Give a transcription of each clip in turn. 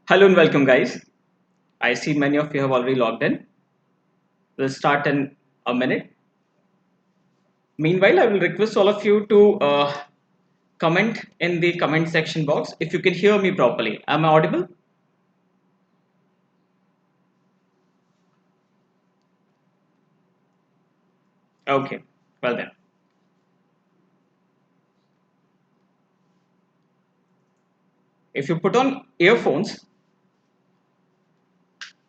Hello and welcome, guys. I see many of you have already logged in. We'll start in a minute. Meanwhile, I will request all of you to comment in the comment section box if you can hear me properly. Am I audible? Okay, well then. If you put on earphones,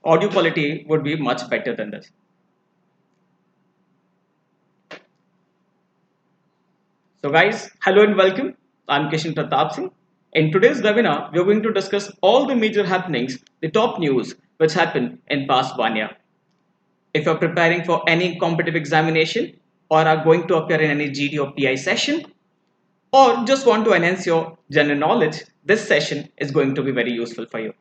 audio quality would be much better than this. So, guys, hello and welcome. I'm Kishan Pratap Singh. In today's webinar, we are going to discuss all the major happenings, the top news which happened in past 1 year. If you're preparing for any competitive examination or are going to appear in any GD or PI session or just want to enhance your general knowledge, this session is going to be very useful for you.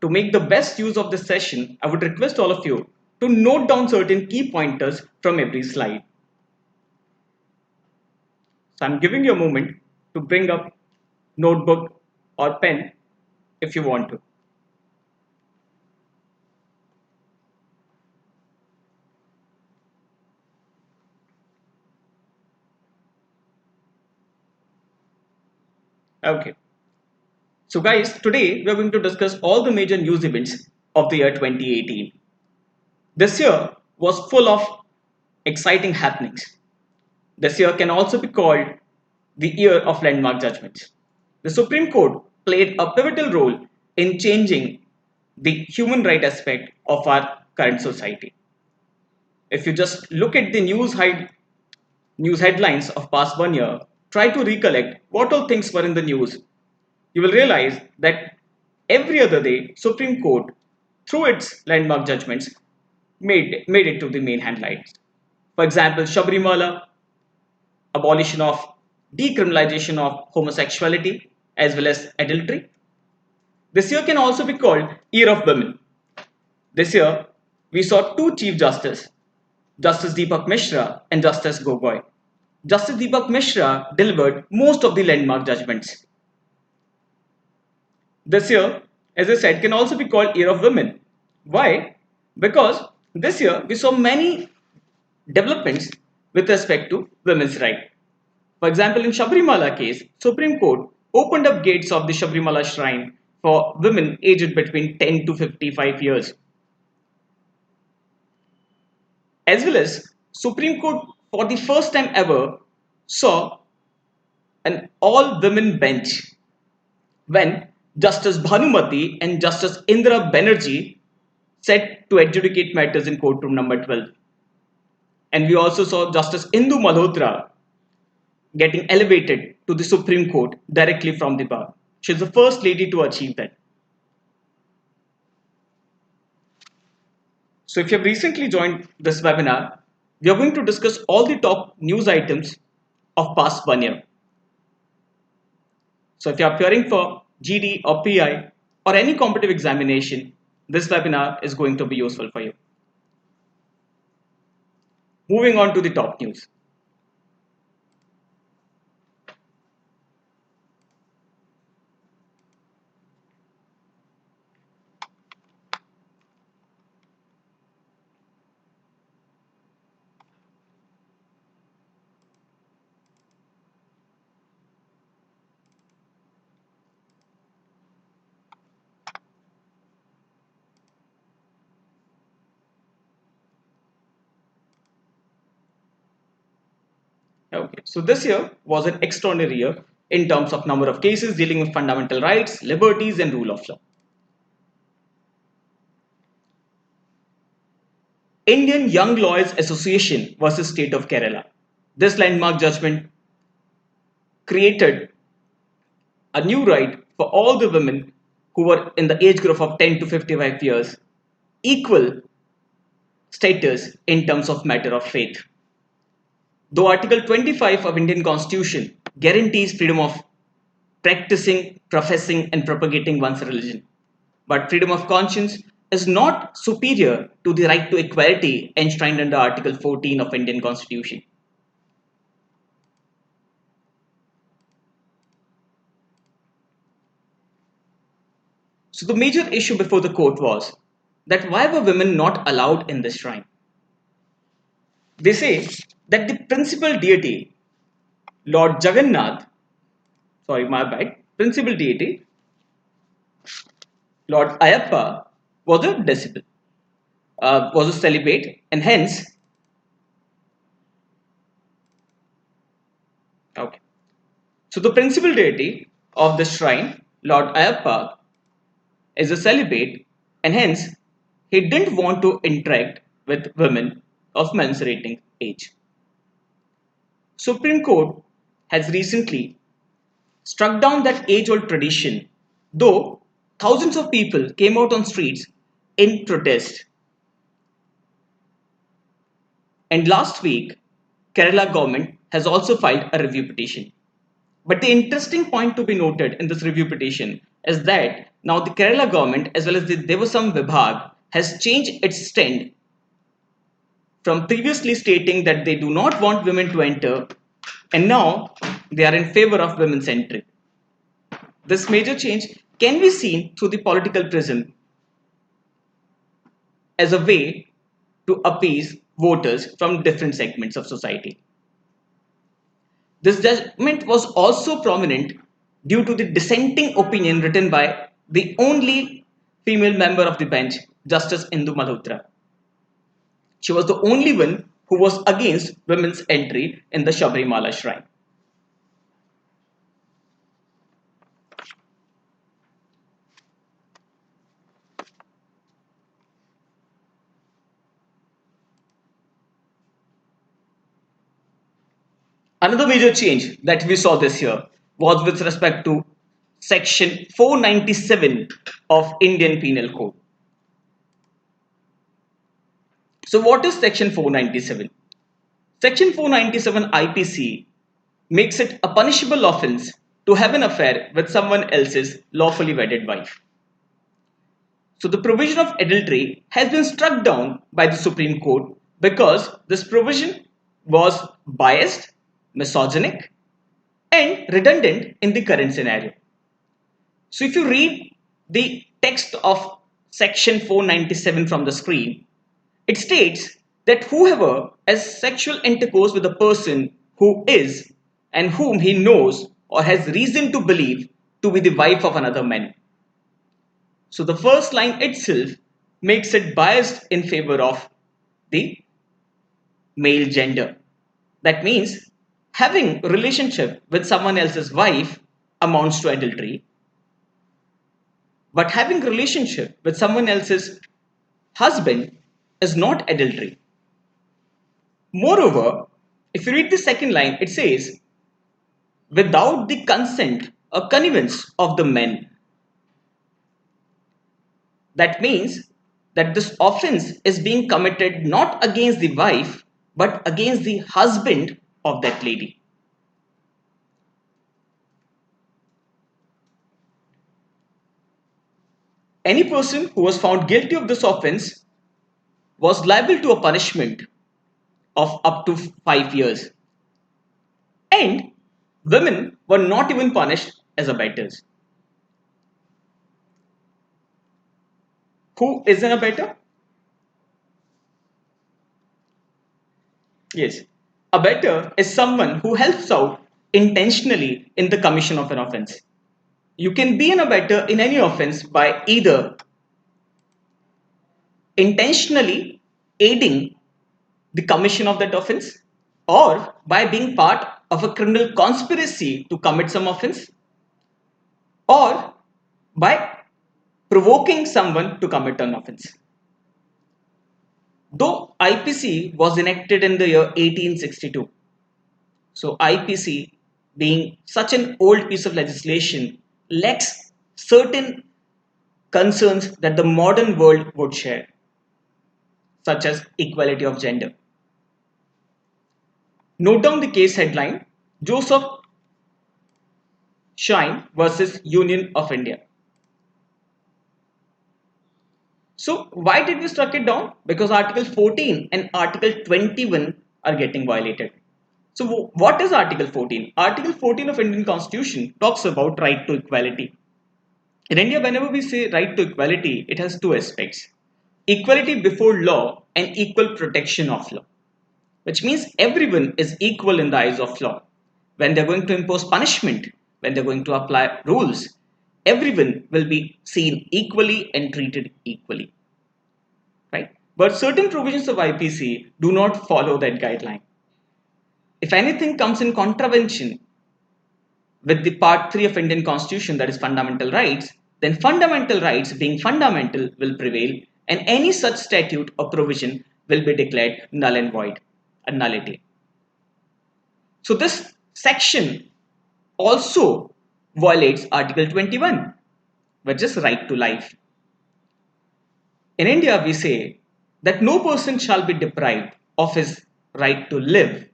To make the best use of this session, I would request all of you to note down certain key pointers from every slide. So I'm giving you a moment to bring up notebook or pen if you want to. Okay. So guys, today we are going to discuss all the major news events of the year 2018. This year was full of exciting happenings. This year can also be called the year of landmark judgments. The Supreme Court played a pivotal role in changing the human right aspect of our current society. If you just look at the news headlines of past 1 year, try to recollect what all things were in the news, you will realize that every other day, Supreme Court, through its landmark judgments, made it to the main headlines. For example, Shabrimala, abolition of decriminalization of homosexuality as well as adultery. This year can also be called Year of Women. This year, we saw two Chief Justices, Justice Deepak Mishra and Justice Gogoi. Justice Deepak Mishra delivered most of the landmark judgments. This year, as I said, can also be called Year of Women. Why? Because this year we saw many developments with respect to women's rights. For example, in Shabrimala case, Supreme Court opened up gates of the Shabrimala shrine for women aged between 10 to 55 years. As well as Supreme Court for the first time ever saw an all-women bench when Justice Bhanumati and Justice Indra Banerjee set to adjudicate matters in courtroom number 12. And we also saw Justice Indu Malhotra getting elevated to the Supreme Court directly from the bar. She's the first lady to achieve that. So if you have recently joined this webinar, we are going to discuss all the top news items of past 1 year. So if you are appearing for GD or PI or any competitive examination, this webinar is going to be useful for you. Moving on to the top news. Okay, so this year was an extraordinary year in terms of number of cases dealing with fundamental rights, liberties, and rule of law. Indian Young Lawyers Association versus State of Kerala. This landmark judgment created a new right for all the women who were in the age group of 10 to 55 years, equal status in terms of matter of faith. Though Article 25 of Indian Constitution guarantees freedom of practicing, professing and propagating one's religion, but freedom of conscience is not superior to the right to equality enshrined under Article 14 of Indian Constitution. So the major issue before the court was that why were women not allowed in this shrine? They say that the principal deity, Lord Jagannath, sorry, my bad, principal deity, Lord Ayappa, was a disciple, was a celibate, and hence, okay. So the principal deity of the shrine, Lord Ayappa, is a celibate, and hence he didn't want to interact with women of menstruating age. Supreme Court has recently struck down that age-old tradition, though thousands of people came out on streets in protest. And last week, Kerala government has also filed a review petition. But the interesting point to be noted in this review petition is that now the Kerala government as well as the Devasam Vibhag has changed its stand from previously stating that they do not want women to enter, and now they are in favor of women's entry. This major change can be seen through the political prism as a way to appease voters from different segments of society. This judgment was also prominent due to the dissenting opinion written by the only female member of the bench, Justice Indu Malhotra. She was the only one who was against women's entry in the Sabrimala shrine. Another major change that we saw this year was with respect to section 497 of Indian Penal Code. So what is section 497? Section 497 IPC makes it a punishable offense to have an affair with someone else's lawfully wedded wife. So the provision of adultery has been struck down by the Supreme Court because this provision was biased, misogynic, and redundant in the current scenario. So if you read the text of section 497 from the screen, it states that whoever has sexual intercourse with a person who is and whom he knows or has reason to believe to be the wife of another man. So the first line itself makes it biased in favor of the male gender. That means having a relationship with someone else's wife amounts to adultery, but having a relationship with someone else's husband is not adultery. Moreover, if you read the second line, it says, without the consent or connivance of the men. That means that this offense is being committed not against the wife, but against the husband of that lady. Any person who was found guilty of this offense was liable to a punishment of up to 5 years. And women were not even punished as abettors. Who is an abettor? Yes. Abettor is someone who helps out intentionally in the commission of an offense. You can be an abettor in any offense by either intentionally aiding the commission of that offense or by being part of a criminal conspiracy to commit some offense or by provoking someone to commit an offense. Though IPC was enacted in the year 1862, so IPC being such an old piece of legislation lacks certain concerns that the modern world would share, such as equality of gender. Note down the case headline, Joseph Shine versus Union of India. So why did we struck it down? Because Article 14 and Article 21 are getting violated. So what is Article 14? Article 14 of Indian Constitution talks about right to equality. In India, whenever we say right to equality, it has two aspects: equality before law and equal protection of law, which means everyone is equal in the eyes of law. When they're going to impose punishment, when they're going to apply rules, everyone will be seen equally and treated equally, right? But certain provisions of IPC do not follow that guideline. If anything comes in contravention with the part 3 of Indian Constitution, that is fundamental rights, then fundamental rights being fundamental will prevail, and any such statute or provision will be declared null and void, a nullity. So this section also violates Article 21, which is right to life. In India, we say that no person shall be deprived of his right to live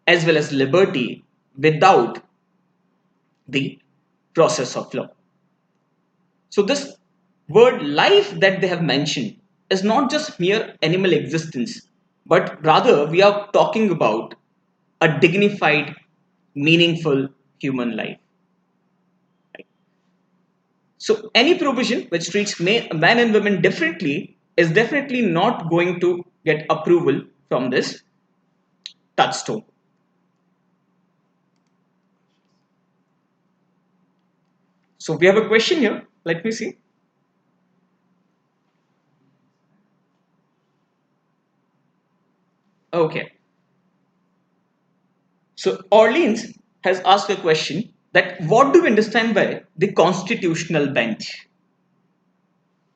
as well as liberty without the process of law. So, this word life that they have mentioned is not just mere animal existence, but rather we are talking about a dignified, meaningful human life. So, any provision which treats man and women differently is definitely not going to get approval from this touchstone. So, we have a question here. Let me see. Okay. So, Orleans has asked a question that what do we understand by the constitutional bench?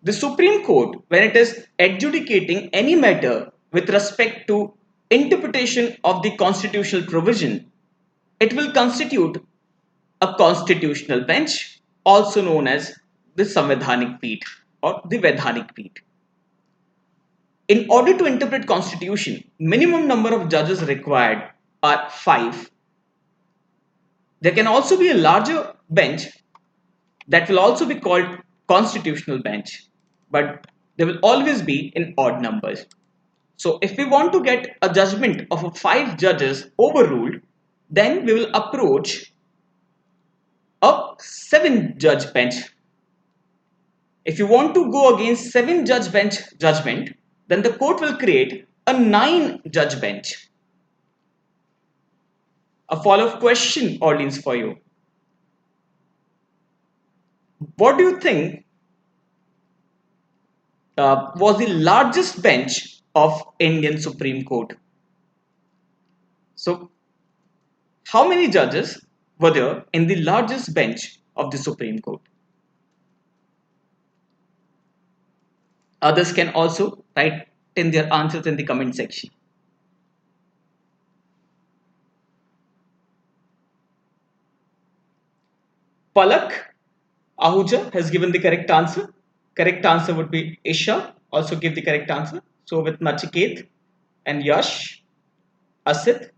The Supreme Court, when it is adjudicating any matter with respect to interpretation of the constitutional provision, it will constitute a constitutional bench, also known as the Samvidhanik Peeth or the Vedhanik Peeth. In order to interpret constitution, minimum number of judges required are 5. There can also be a larger bench that will also be called constitutional bench, but they will always be in odd numbers. So if we want to get a judgment of a 5 judges overruled, then we will approach a 7 judge bench. If you want to go against 7 judge bench judgment, then the court will create a 9 judge bench. A follow-up question, audience, for you. What do you think was the largest bench of Indian Supreme Court? So, how many judges were there in the largest bench of the Supreme Court? Others can also write in their answers in the comment section. Palak Ahuja has given the correct answer. Correct answer would be Isha, also give the correct answer. So with Nachiket and Yash, Asit.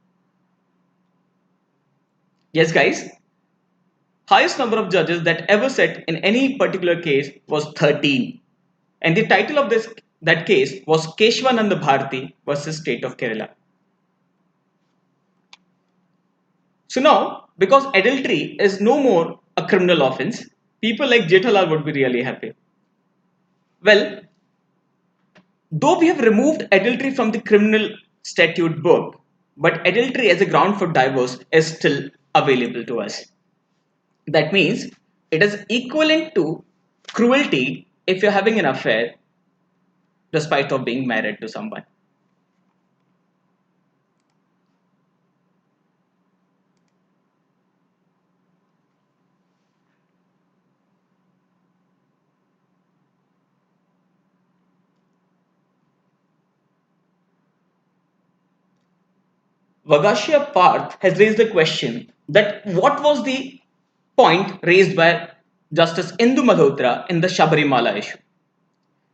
Yes, guys. Highest number of judges that ever sat in any particular case was 13. And the title of that case was Keshwananda Bharati versus State of Kerala. So now, because adultery is no more a criminal offense, people like Jethalal would be really happy. Well, though we have removed adultery from the criminal statute book, but adultery as a ground for divorce is still available to us. That means it is equivalent to cruelty if you're having an affair despite of being married to someone. Vagashia Parth has raised the question that what was the point raised by Justice Indu Malhotra in the Shabarimala issue.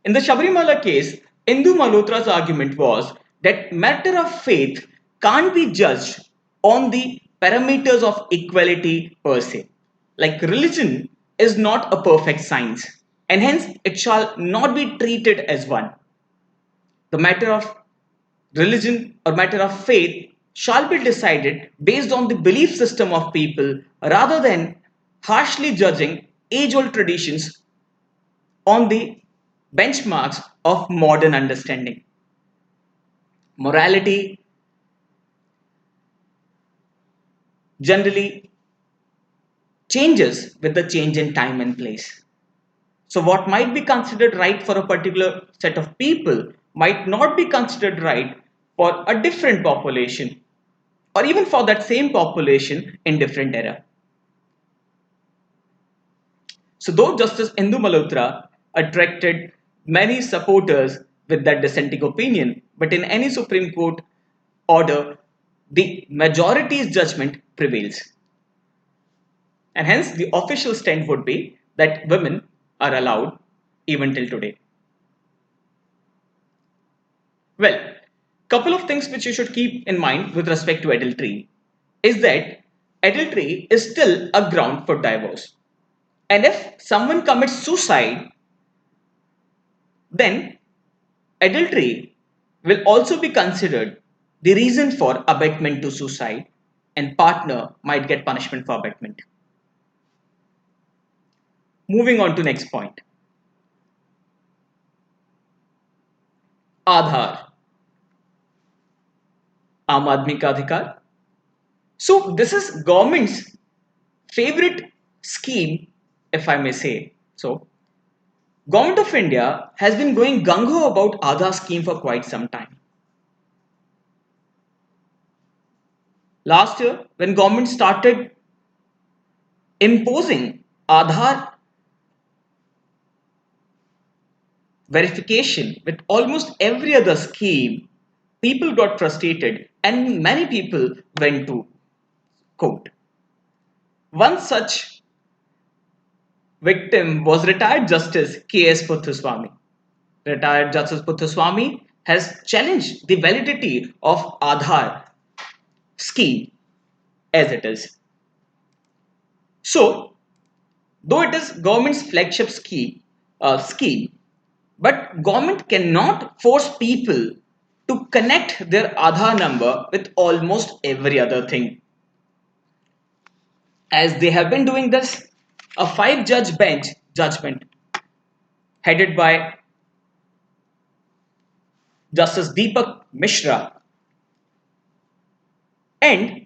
In the Shabarimala case, Indu Malhotra's argument was that matter of faith can't be judged on the parameters of equality per se. Like religion is not a perfect science, and hence it shall not be treated as one. The matter of religion or matter of faith shall be decided based on the belief system of people rather than harshly judging age-old traditions on the benchmarks of modern understanding. Morality generally changes with the change in time and place. So, what might be considered right for a particular set of people might not be considered right for a different population, or even for that same population in different era. So, though Justice Indu Malhotra attracted many supporters with that dissenting opinion, but in any Supreme Court order, the majority's judgment prevails. And hence, the official stand would be that women are allowed even till today. Well, couple of things which you should keep in mind with respect to adultery is that adultery is still a ground for divorce. And if someone commits suicide, then adultery will also be considered the reason for abetment to suicide, and partner might get punishment for abetment. Moving on to next point. Aadhar, Aam Aadmi Ka Adhikar. So this is government's favorite scheme, if I may say so. Government of India has been going gung-ho about Aadhar scheme for quite some time. Last year, when government started imposing Aadhar verification with almost every other scheme, people got frustrated and many people went to court. One such victim was retired Justice K.S. Puthuswamy. Retired Justice Puthuswamy has challenged the validity of Aadhar scheme as it is. So, though it is government's flagship scheme, but government cannot force people to connect their Aadhar number with almost every other thing. As they have been doing this, a five-judge bench judgment headed by Justice Deepak Mishra and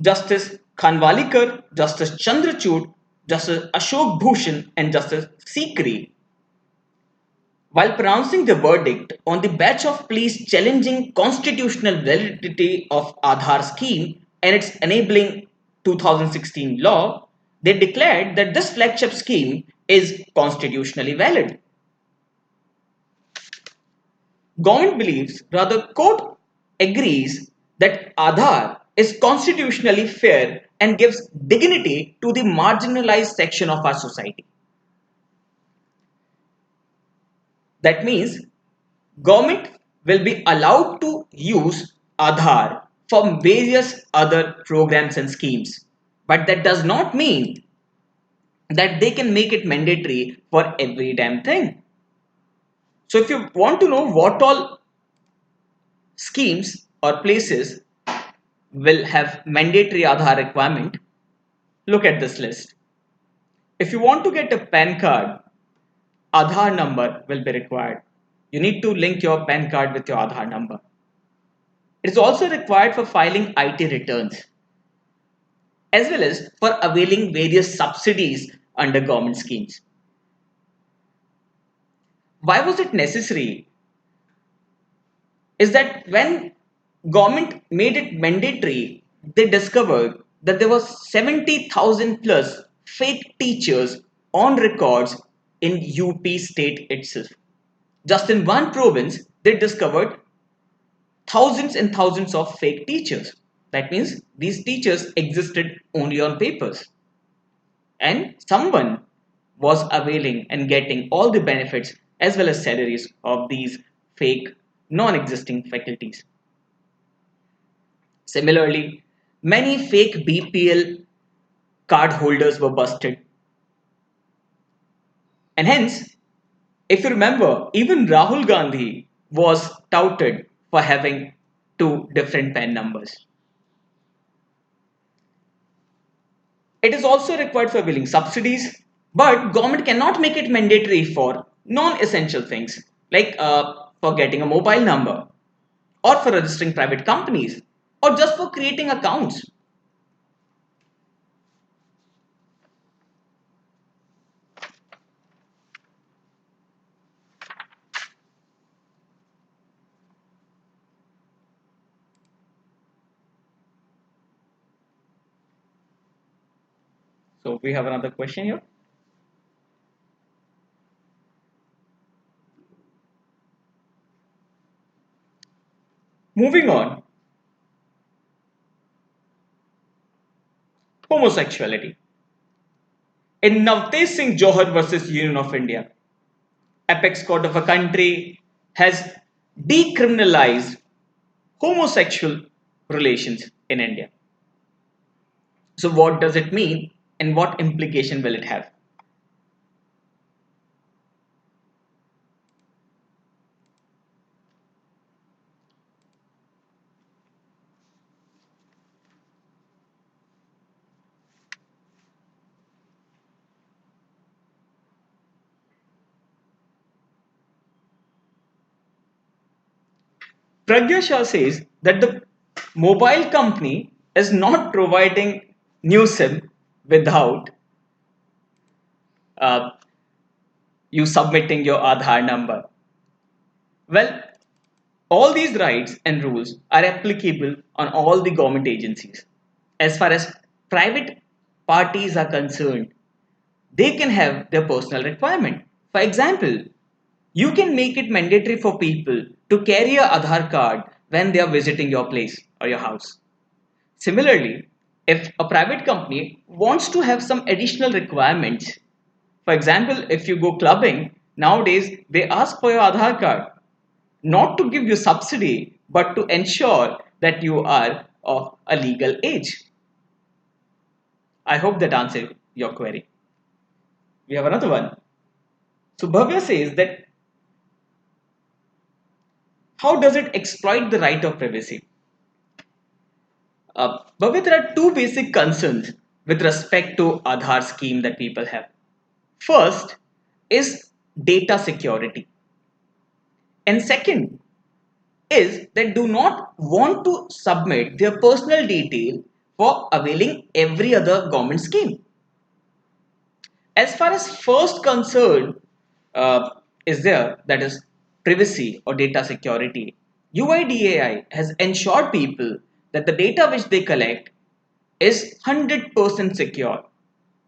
Justice Khanwalkar, Justice Chandrachud, Justice Ashok Bhushan, and Justice Sikri, while pronouncing the verdict on the batch of pleas challenging constitutional validity of Aadhar scheme and its enabling 2016 law, they declared that this flagship scheme is constitutionally valid. Government believes, rather court agrees that Aadhar is constitutionally fair and gives dignity to the marginalized section of our society. That means government will be allowed to use Aadhar for various other programs and schemes. But that does not mean that they can make it mandatory for every damn thing. So if you want to know what all schemes or places will have mandatory Aadhar requirement, look at this list. If you want to get a PAN card, Aadhar number will be required. You need to link your PAN card with your Aadhar number. It is also required for filing IT returns, as well as for availing various subsidies under government schemes. Why was it necessary? Is that when government made it mandatory, they discovered that there was 70,000 plus fake teachers on records in UP state itself. Just in one province, they discovered thousands and thousands of fake teachers. That means these teachers existed only on papers. And someone was availing and getting all the benefits as well as salaries of these fake, non existing faculties. Similarly, many fake BPL card holders were busted. And hence, if you remember, even Rahul Gandhi was touted for having two different PAN numbers. It is also required for billing subsidies, But government cannot make it mandatory for non-essential things like for getting a mobile number or for registering private companies or just for creating accounts. So we have another question here. Moving on, homosexuality. In Navtej Singh Johar versus Union of India, apex court of a country has decriminalized homosexual relations in India. So what does it mean and what implication will it have? Pragya Shah says that the mobile company is not providing new SIM without uh, you submitting your Aadhar number. Well, all these rights and rules are applicable on all the government agencies. As far as private parties are concerned, they can have their personal requirement. For example, you can make it mandatory for people to carry a Aadhar card when they are visiting your place or your house. Similarly, if a private company wants to have some additional requirements, for example, if you go clubbing, nowadays they ask for your Aadhar card, not to give you subsidy, but to ensure that you are of a legal age. I hope that answered your query. We have another one. So Bhavya says that how does it exploit the right of privacy? Bhavya, there are two basic concerns with respect to Aadhar scheme that people have. First is data security, and second is they do not want to submit their personal detail for availing every other government scheme. As far as first concern is there, that is privacy or data security, UIDAI has ensured people that the data which they collect is 100% secure.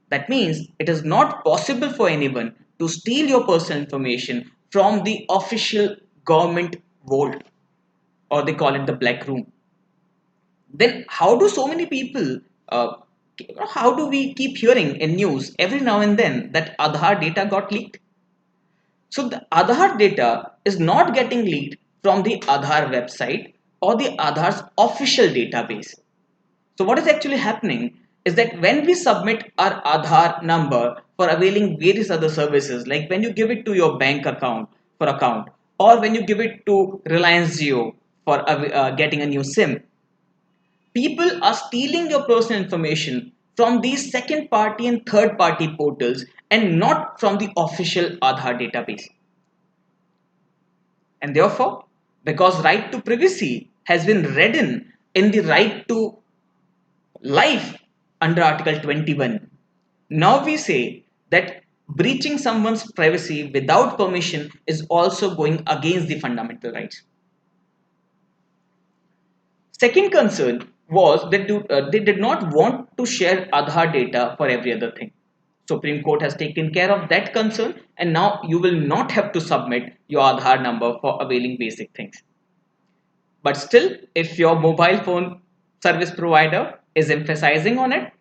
That means it is not possible for anyone to steal your personal information from the official government vault, or they call it the black room. Then how do so many people how do we keep hearing in news every now and then that Aadhar data got leaked? So the Aadhar data is not getting leaked from the Aadhar website or the Aadhar's official database. So what is actually happening is that when we submit our Aadhar number for availing various other services, like when you give it to your bank account, or when you give it to Reliance Jio for getting a new SIM, people are stealing your personal information from these second party and third party portals and not from the official Aadhar database. And therefore, because right to privacy has been written in the right to life under Article 21, now we say that breaching someone's privacy without permission is also going against the fundamental rights. Second concern was that they did not want to share Aadhar data for every other thing. Supreme Court has taken care of that concern, and now you will not have to submit your Aadhar number for availing basic things. But still, if your mobile phone service provider is emphasizing on it,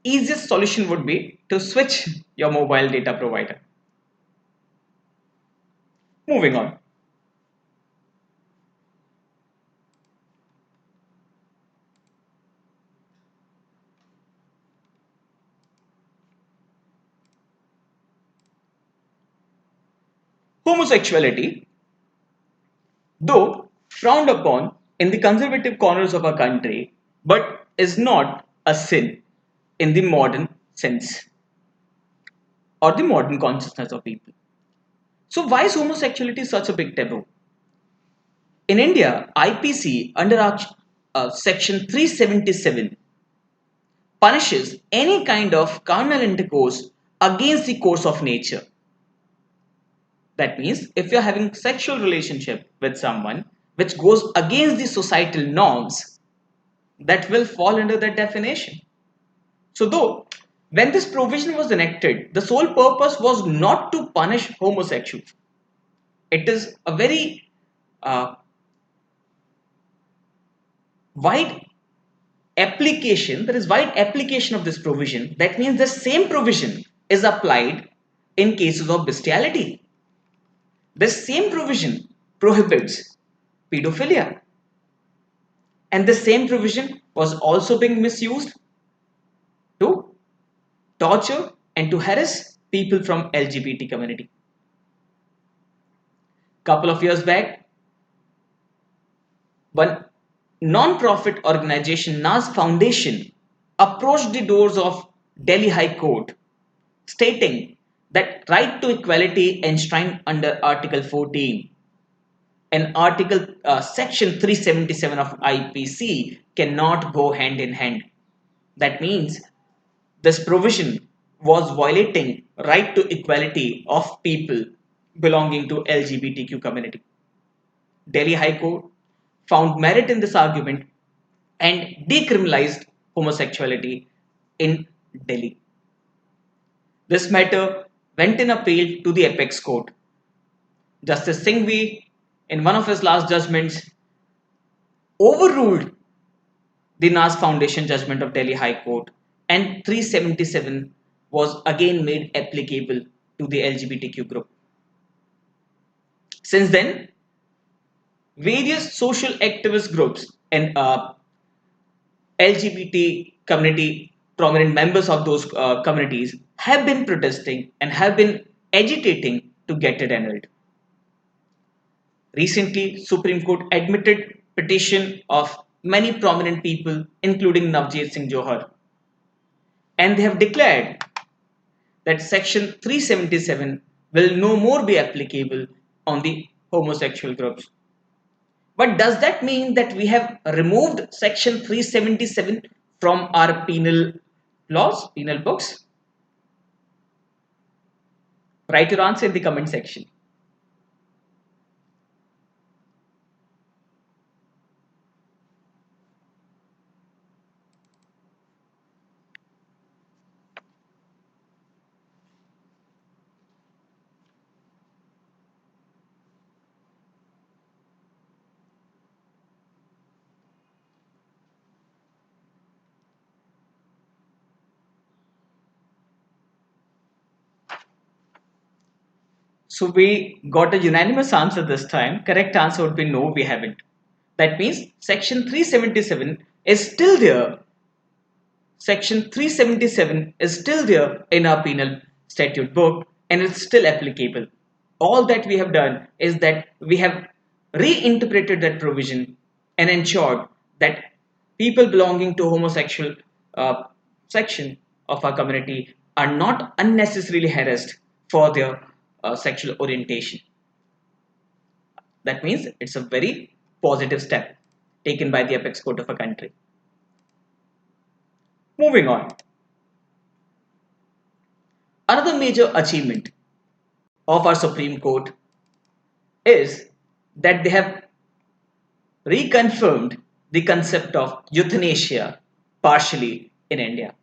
easiest solution would be to switch your mobile data provider. Moving on. Homosexuality, though frowned upon in the conservative corners of our country, but is not a sin in the modern sense. or the modern consciousness of people. So, why is homosexuality such a big taboo? In India, IPC under section 377 punishes any kind of carnal intercourse against the course of nature. That means if you're having sexual relationship with someone which goes against the societal norms, that will fall under that definition. So though when this provision was enacted, the sole purpose was not to punish homosexuals. It is a very uh, wide application, there is wide application of this provision. That means the same provision is applied in cases of bestiality. This same provision prohibits pedophilia. And the same provision was also being misused to torture and to harass people from LGBT community. Couple of years back, one non-profit organization, Nas Foundation, approached the doors of Delhi High Court stating that right to equality enshrined under Article 14 and Article Section 377 of IPC cannot go hand in hand. That means this provision was violating right to equality of people belonging to LGBTQ community. Delhi High Court found merit in this argument and decriminalized homosexuality in Delhi. This matter went in appeal to the apex court. Justice Singhvi, in one of his last judgments, overruled the Nas Foundation judgment of Delhi High Court, and 377 was again made applicable to the LGBTQ group. Since then, various social activist groups and LGBT community, prominent members of those communities have been protesting and have been agitating to get it annulled. Recently, Supreme Court admitted petition of many prominent people, including Navjit Singh Johar, and they have declared that Section 377 will no more be applicable on the homosexual groups. But does that mean that we have removed Section 377 from our penal laws, penal books? Write your answer in the comment section. So we got a unanimous answer this time. Correct answer would be no, we haven't. That means Section 377 is still there. Section 377 is still there in our penal statute book and it's still applicable. All that we have done is that we have reinterpreted that provision and ensured that people belonging to homosexual section of our community are not unnecessarily harassed for their sexual orientation. That means it's a very positive step taken by the apex court of a country. Moving on. Another major achievement of our Supreme Court is that they have reconfirmed the concept of euthanasia partially in India.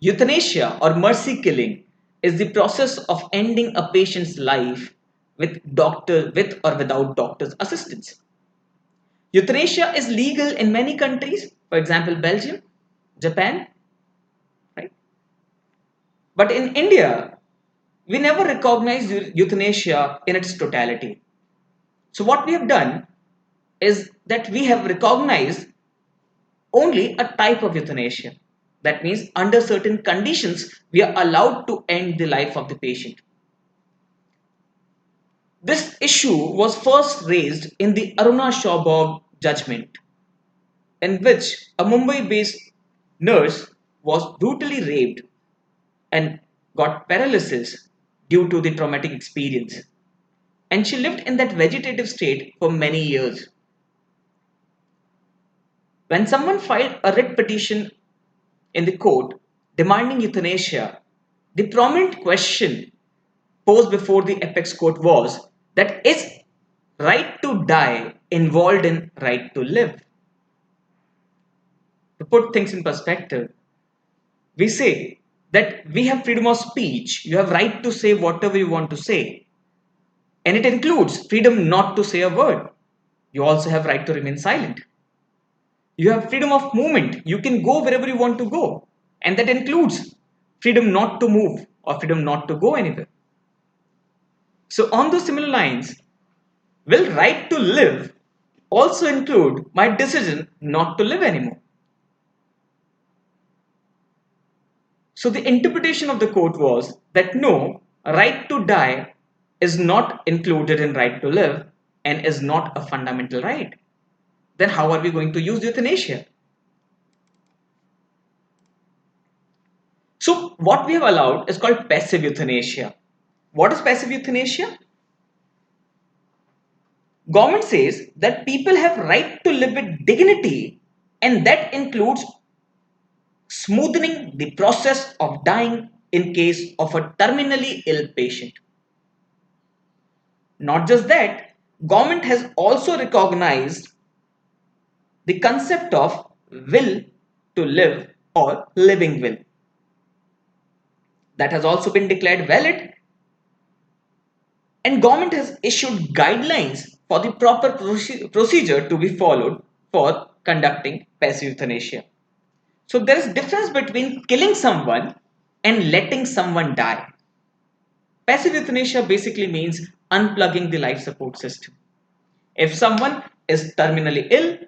Euthanasia or mercy killing is the process of ending a patient's life with or without doctor's assistance. Euthanasia is legal in many countries, for example, Belgium, Japan, right? But in India, we never recognize euthanasia in its totality. So what we have done is that we have recognized only a type of euthanasia. That means under certain conditions, we are allowed to end the life of the patient. This issue was first raised in the Aruna Shawbog judgment, in which a Mumbai-based nurse was brutally raped and got paralysis due to the traumatic experience, and she lived in that vegetative state for many years. When someone filed a writ petition in the court demanding euthanasia, the prominent question posed before the apex court was that is right to die involved in right to live? To put things in perspective, we say that we have freedom of speech, you have right to say whatever you want to say, and it includes freedom not to say a word. You also have right to remain silent. You have freedom of movement, you can go wherever you want to go, and that includes freedom not to move or freedom not to go anywhere. So on those similar lines, will right to live also include my decision not to live anymore? So the interpretation of the court was that no, right to die is not included in right to live and is not a fundamental right. Then how are we going to use euthanasia? So what we have allowed is called passive euthanasia. What is passive euthanasia? Government says that people have right to live with dignity, and that includes smoothing the process of dying in case of a terminally ill patient. Not just that, government has also recognized the concept of will to live or living will. That has also been declared valid, and government has issued guidelines for the proper procedure to be followed for conducting passive euthanasia. So there is difference between killing someone and letting someone die. Passive euthanasia basically means unplugging the life support system. If someone is terminally ill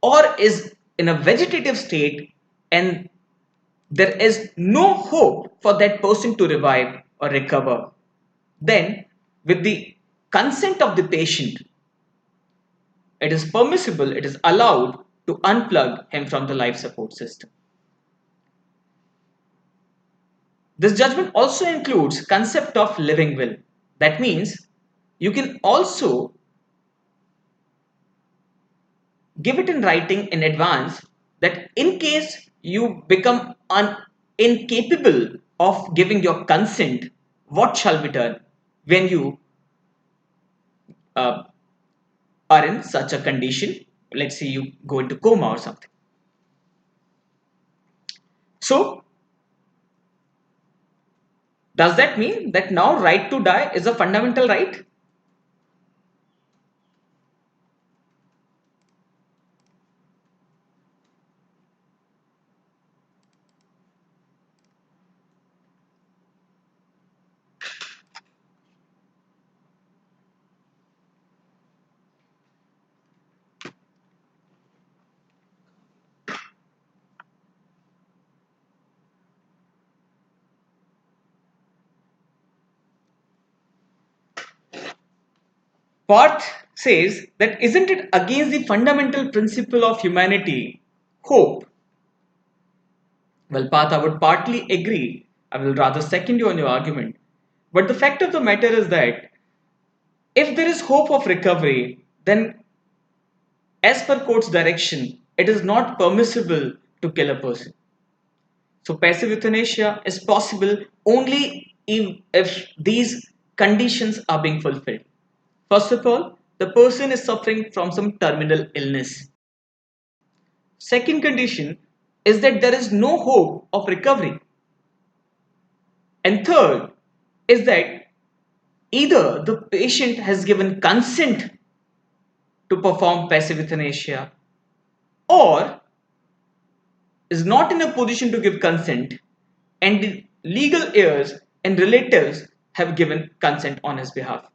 or is in a vegetative state and there is no hope for that person to revive or recover, then with the consent of the patient, it is permissible, it is allowed to unplug him from the life support system. This judgment also includes concept of living will. That means you can also give it in writing in advance that in case you become incapable of giving your consent, what shall be done when you uh, are in such a condition. Let's say you go into coma or something. So does that mean that now right to die is a fundamental right? Parth says that isn't it against the fundamental principle of humanity, hope? Well, Parth, I would partly agree. I will rather second you on your argument. But the fact of the matter is that if there is hope of recovery, then as per court's direction, it is not permissible to kill a person. So passive euthanasia is possible only if these conditions are being fulfilled. First of all, the person is suffering from some terminal illness. Second condition is that there is no hope of recovery. And third is that either the patient has given consent to perform passive euthanasia or is not in a position to give consent and the legal heirs and relatives have given consent on his behalf.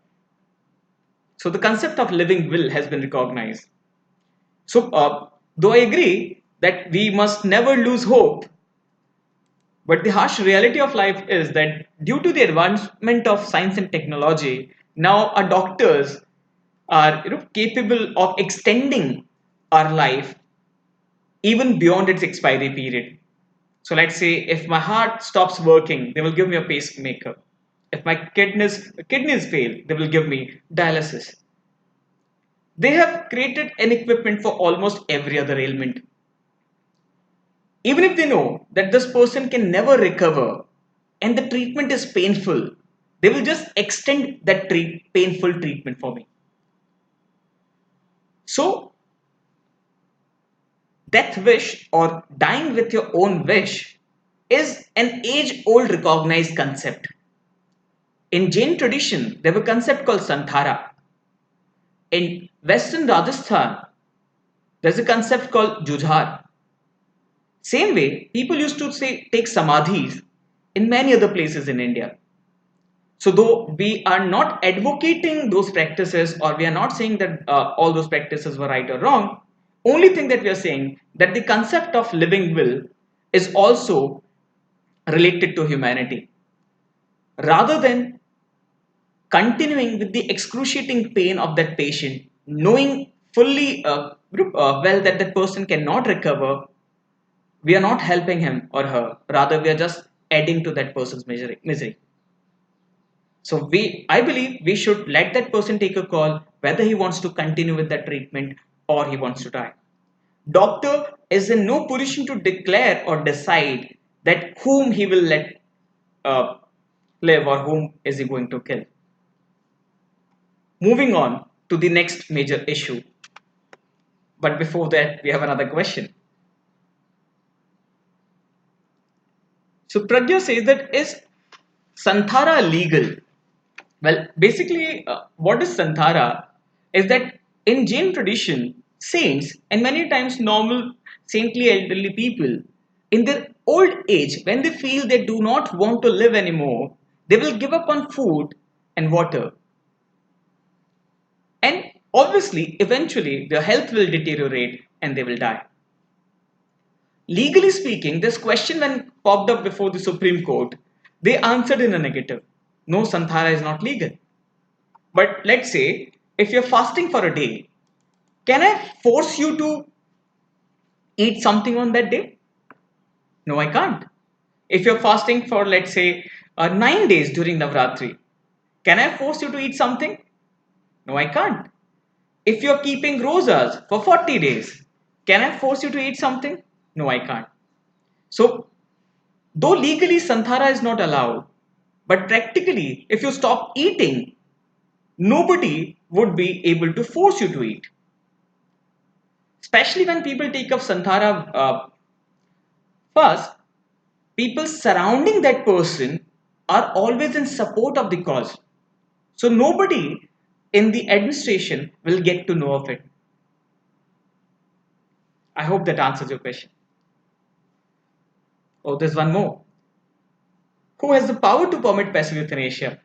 So the concept of living will has been recognized. So though I agree that we must never lose hope, but the harsh reality of life is that due to the advancement of science and technology, now our doctors are capable of extending our life even beyond its expiry period. So let's say if my heart stops working, they will give me a pacemaker. If my kidneys fail, they will give me dialysis. They have created an equipment for almost every other ailment. Even if they know that this person can never recover and the treatment is painful, they will just extend that painful treatment for me. So, death wish or dying with your own wish is an age old recognized concept. In Jain tradition, there was a concept called Santhara. In Western Rajasthan, there's a concept called Jujhar. Same way, people used to say take samadhis in many other places in India. So, though we are not advocating those practices or we are not saying that all those practices were right or wrong, only thing that we are saying that the concept of living will is also related to humanity. Rather than continuing with the excruciating pain of that patient, knowing fully well that that person cannot recover, we are not helping him or her. Rather, we are just adding to that person's misery. So I believe we should let that person take a call whether he wants to continue with that treatment or he wants to die. Doctor is in no position to declare or decide that whom he will let uh, live or whom is he going to kill. Moving on to the next major issue. But before that, we have another question. So Pragya says that is Santhara legal? Well, basically, what is Santhara is that in Jain tradition, saints and many times normal saintly elderly people, in their old age, when they feel they do not want to live anymore, they will give up on food and water. And obviously, eventually, their health will deteriorate and they will die. Legally speaking, this question, when popped up before the Supreme Court, they answered in a negative. No, Santhara is not legal. But let's say if you're fasting for a day, can I force you to eat something on that day? No, I can't. If you're fasting for, let's say, 9 days during Navratri, can I force you to eat something? No, I can't. If you're keeping rosas for 40 days, can I force you to eat something? No, I can't. So, though legally Santhara is not allowed, but practically, if you stop eating, nobody would be able to force you to eat. Especially when people take up Santhara first, people surrounding that person are always in support of the cause. So nobody in the administration will get to know of it. I hope that answers your question. Oh, there's one more. Who has the power to permit passive euthanasia?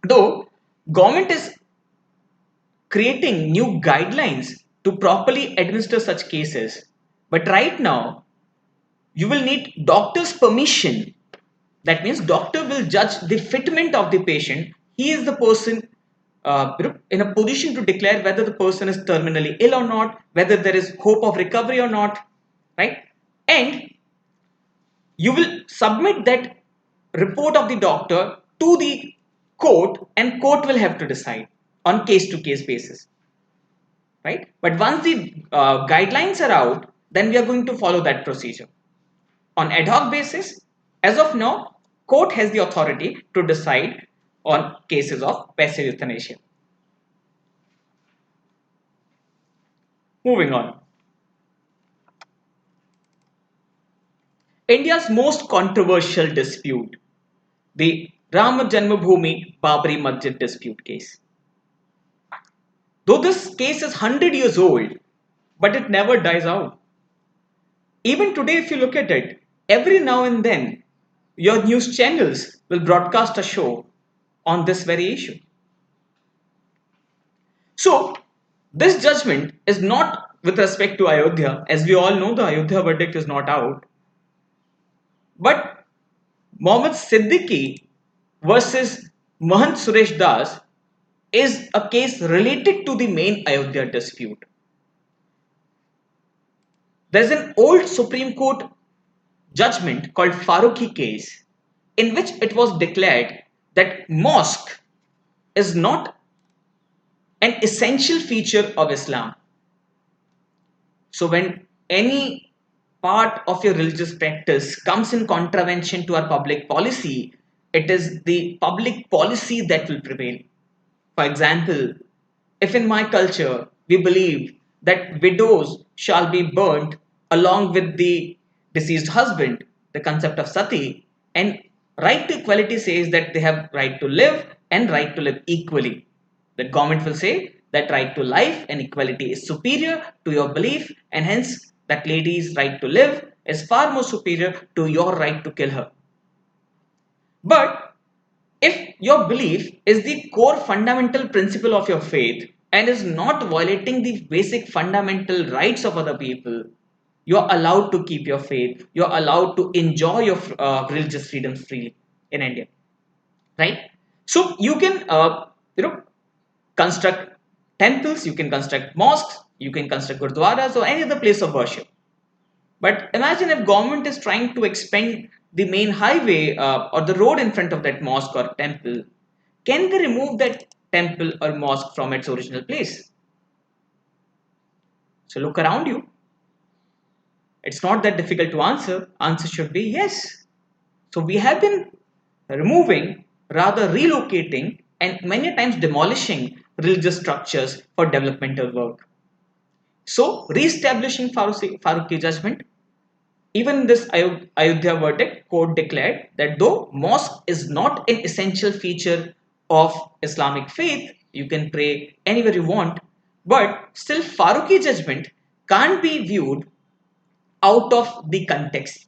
Though government is creating new guidelines to properly administer such cases, but right now you will need doctor's permission. That means doctor will judge the fitment of the patient. He is the person in a position to declare whether the person is terminally ill or not, whether there is hope of recovery or not, right? And you will submit that report of the doctor to the court, and court will have to decide on case to case basis, right? But once the guidelines are out, then we are going to follow that procedure on ad hoc basis. As of now, court has the authority to decide on cases of passive euthanasia. Moving on. India's most controversial dispute, the Ram Janmabhoomi Babri Masjid dispute case. Though this case is 100 years old, but it never dies out. Even today, if you look at it, every now and then, your news channels will broadcast a show on this very issue. So, this judgment is not with respect to Ayodhya, as we all know the Ayodhya verdict is not out, but Mohammed Siddiqui versus Mahant Suresh Das is a case related to the main Ayodhya dispute. There's an old Supreme Court judgment called Faruqi case, in which it was declared that mosque is not an essential feature of Islam. So when any part of your religious practice comes in contravention to our public policy, it is the public policy that will prevail. For example, if in my culture we believe that widows shall be burnt along with the deceased husband, the concept of sati, and right to equality says that they have right to live and right to live equally. The government will say that right to life and equality is superior to your belief, and hence that lady's right to live is far more superior to your right to kill her. But if your belief is the core fundamental principle of your faith and is not violating the basic fundamental rights of other people, you're allowed to keep your faith, you're allowed to enjoy your religious freedoms freely in India, right? So you can, construct temples, you can construct mosques, you can construct gurdwaras or any other place of worship. But imagine if government is trying to expand the main highway or the road in front of that mosque or temple. Can they remove that temple or mosque from its original place? So look around you. It's not that difficult to answer. Answer should be yes. So we have been removing, rather relocating, and many times demolishing religious structures for developmental work. So re-establishing Faruqi judgment. Even this Ayodhya verdict, court declared that though mosque is not an essential feature of Islamic faith, you can pray anywhere you want, but still Faruqi judgment can't be viewed out of the context.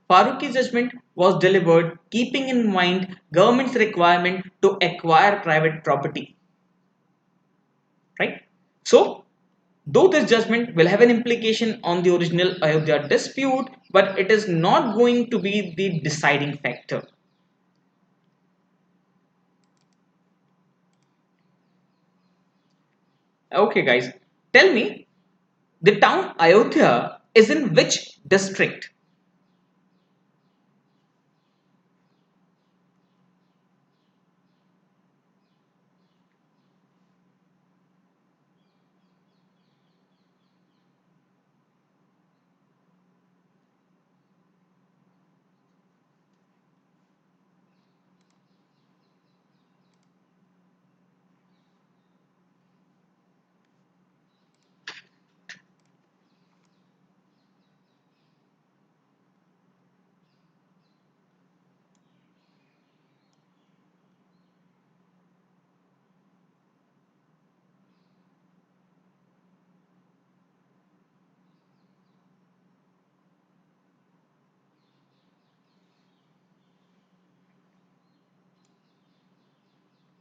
Faruqi judgment was delivered keeping in mind government's requirement to acquire private property, right? So though this judgment will have an implication on the original Ayodhya dispute, but it is not going to be the deciding factor. Okay, guys, tell me, the town Ayodhya is in which district?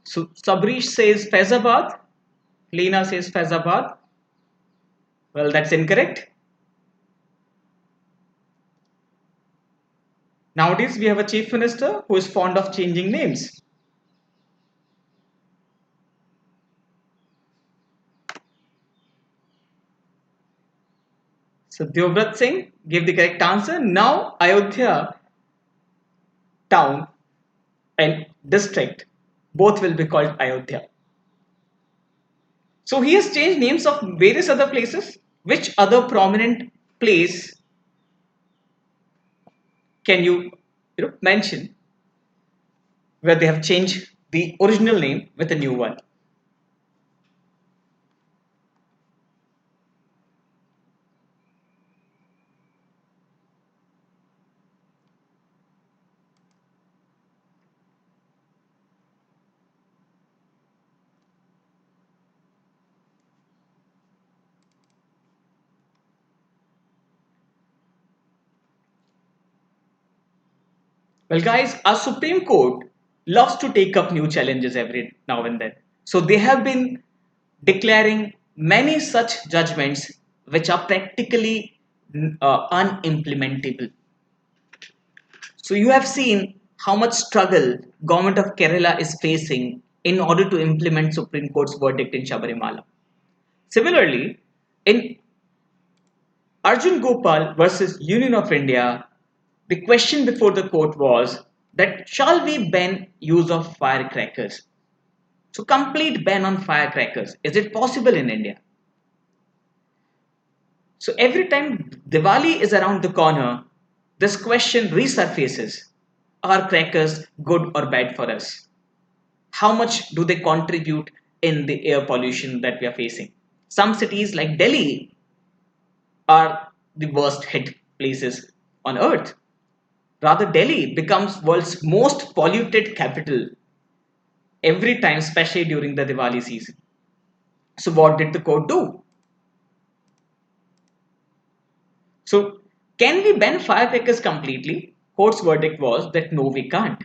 So Sabrish says Faizabad, Lena says Faizabad. Well, that's incorrect. Nowadays, we have a chief minister who is fond of changing names. So Deobrat Singh gave the correct answer. Now Ayodhya town and district both will be called Ayodhya. So he has changed names of various other places. Which other prominent place can you mention where they have changed the original name with a new one? Well, guys, our Supreme Court loves to take up new challenges every now and then. So they have been declaring many such judgments which are practically unimplementable. So you have seen how much struggle government of Kerala is facing in order to implement Supreme Court's verdict in Shabarimala. Similarly, in Arjun Gopal versus Union of India, the question before the court was that shall we ban use of firecrackers? So complete ban on firecrackers. Is it possible in India? So every time Diwali is around the corner, this question resurfaces. Are crackers good or bad for us? How much do they contribute in the air pollution that we are facing? Some cities like Delhi are the worst hit places on earth. Rather, Delhi becomes world's most polluted capital every time, especially during the Diwali season. So what did the court do? So can we ban firecrackers completely? Court's verdict was that no, we can't.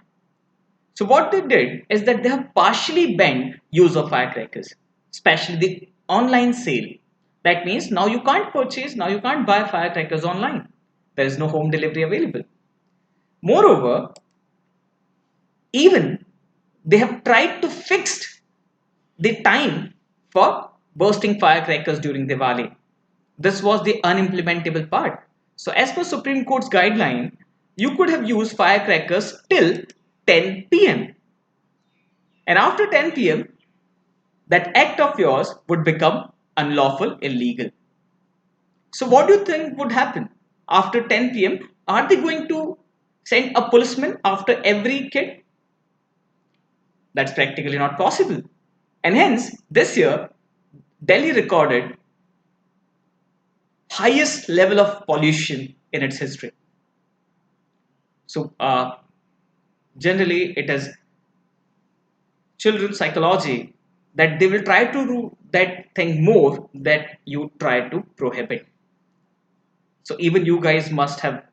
So what they did is that they have partially banned use of firecrackers, especially the online sale. That means now you can't purchase, now you can't buy firecrackers online. There is no home delivery available. Moreover, even they have tried to fix the time for bursting firecrackers during Diwali. This was the unimplementable part. So, as per Supreme Court's guideline, you could have used firecrackers till 10 p.m. And after 10 p.m., that act of yours would become unlawful, illegal. So, what do you think would happen after 10 p.m.? Are they going to send a policeman after every kid? That's practically not possible. And hence, this year, Delhi recorded highest level of pollution in its history. So, generally, it is children's psychology that they will try to do that thing more that you try to prohibit. So, even you guys must have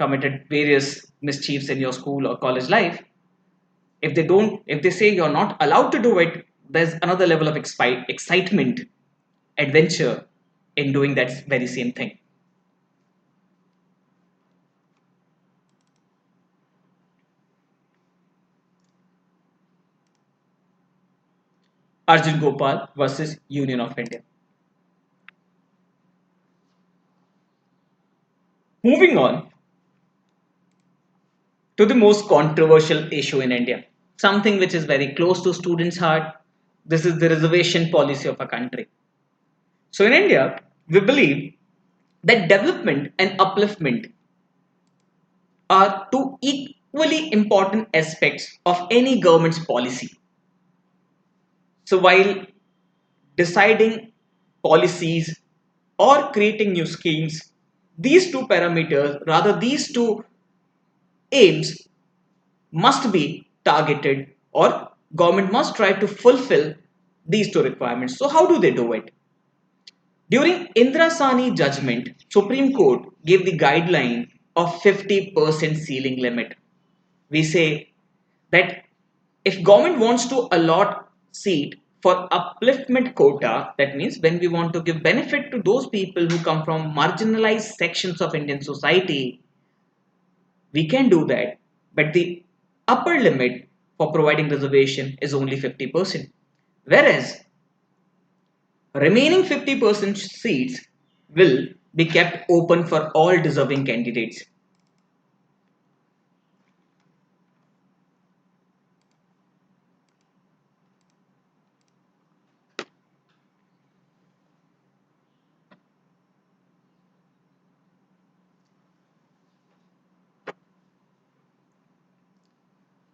committed various mischiefs in your school or college life. If they say you're not allowed to do it, there's another level of excitement, adventure in doing that very same thing. Arjun Gopal versus Union of India. Moving on to the most controversial issue in India, something which is very close to students' heart. This is the reservation policy of a country. So in India, we believe that development and upliftment are two equally important aspects of any government's policy. So while deciding policies or creating new schemes, these two parameters, rather these two aims must be targeted, or government must try to fulfill these two requirements. So how do they do it? During Indra Sani judgment, Supreme Court gave the guideline of 50% ceiling limit. We say that if government wants to allot seat for upliftment quota, that means when we want to give benefit to those people who come from marginalized sections of Indian society, we can do that. But the upper limit for providing reservation is only 50%. Whereas remaining 50% seats will be kept open for all deserving candidates.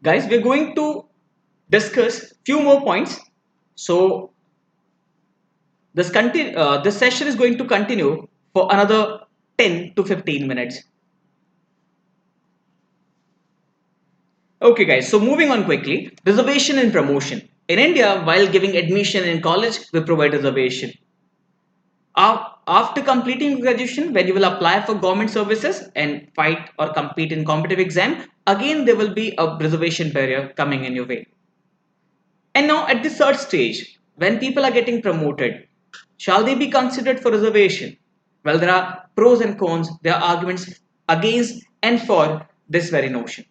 Guys, we're going to discuss few more points. So this session is going to continue for another 10 to 15 minutes. Okay, guys, so moving on quickly, reservation and promotion. In India, while giving admission in college, we provide reservation. After completing graduation, when you will apply for government services and fight or compete in competitive exam, again there will be a reservation barrier coming in your way. And now at the third stage, when people are getting promoted, shall they be considered for reservation? Well, there are pros and cons, there are arguments against and for this very notion.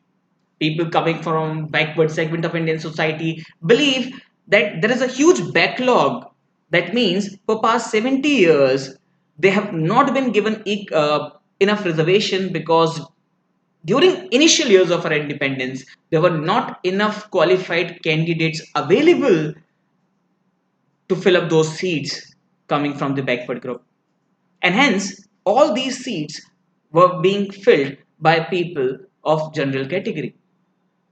People coming from backward segment of Indian society believe that there is a huge backlog. That means for past 70 years, they have not been given enough reservation because during initial years of our independence, there were not enough qualified candidates available to fill up those seats coming from the backward group. And hence, all these seats were being filled by people of general category.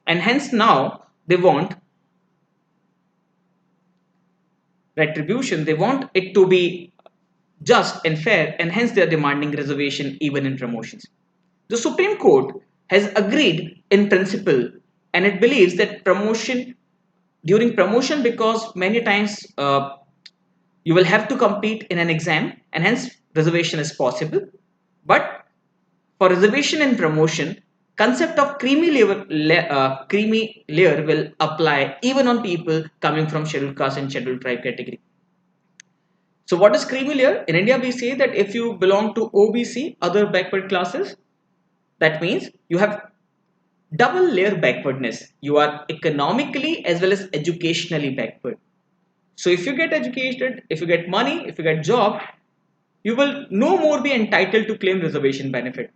And hence, now they want retribution, they want it to be just and fair, and hence they are demanding reservation even in promotions. The Supreme Court has agreed in principle, and it believes that promotion during promotion, because many times you will have to compete in an exam, and hence reservation is possible. But for reservation and promotion, concept of creamy layer will apply even on people coming from scheduled caste and scheduled tribe category. So what is creamy layer? In India, we say that if you belong to OBC, other backward classes, that means you have double layer backwardness. You are economically as well as educationally backward. So if you get educated, if you get money, if you get job, you will no more be entitled to claim reservation benefit.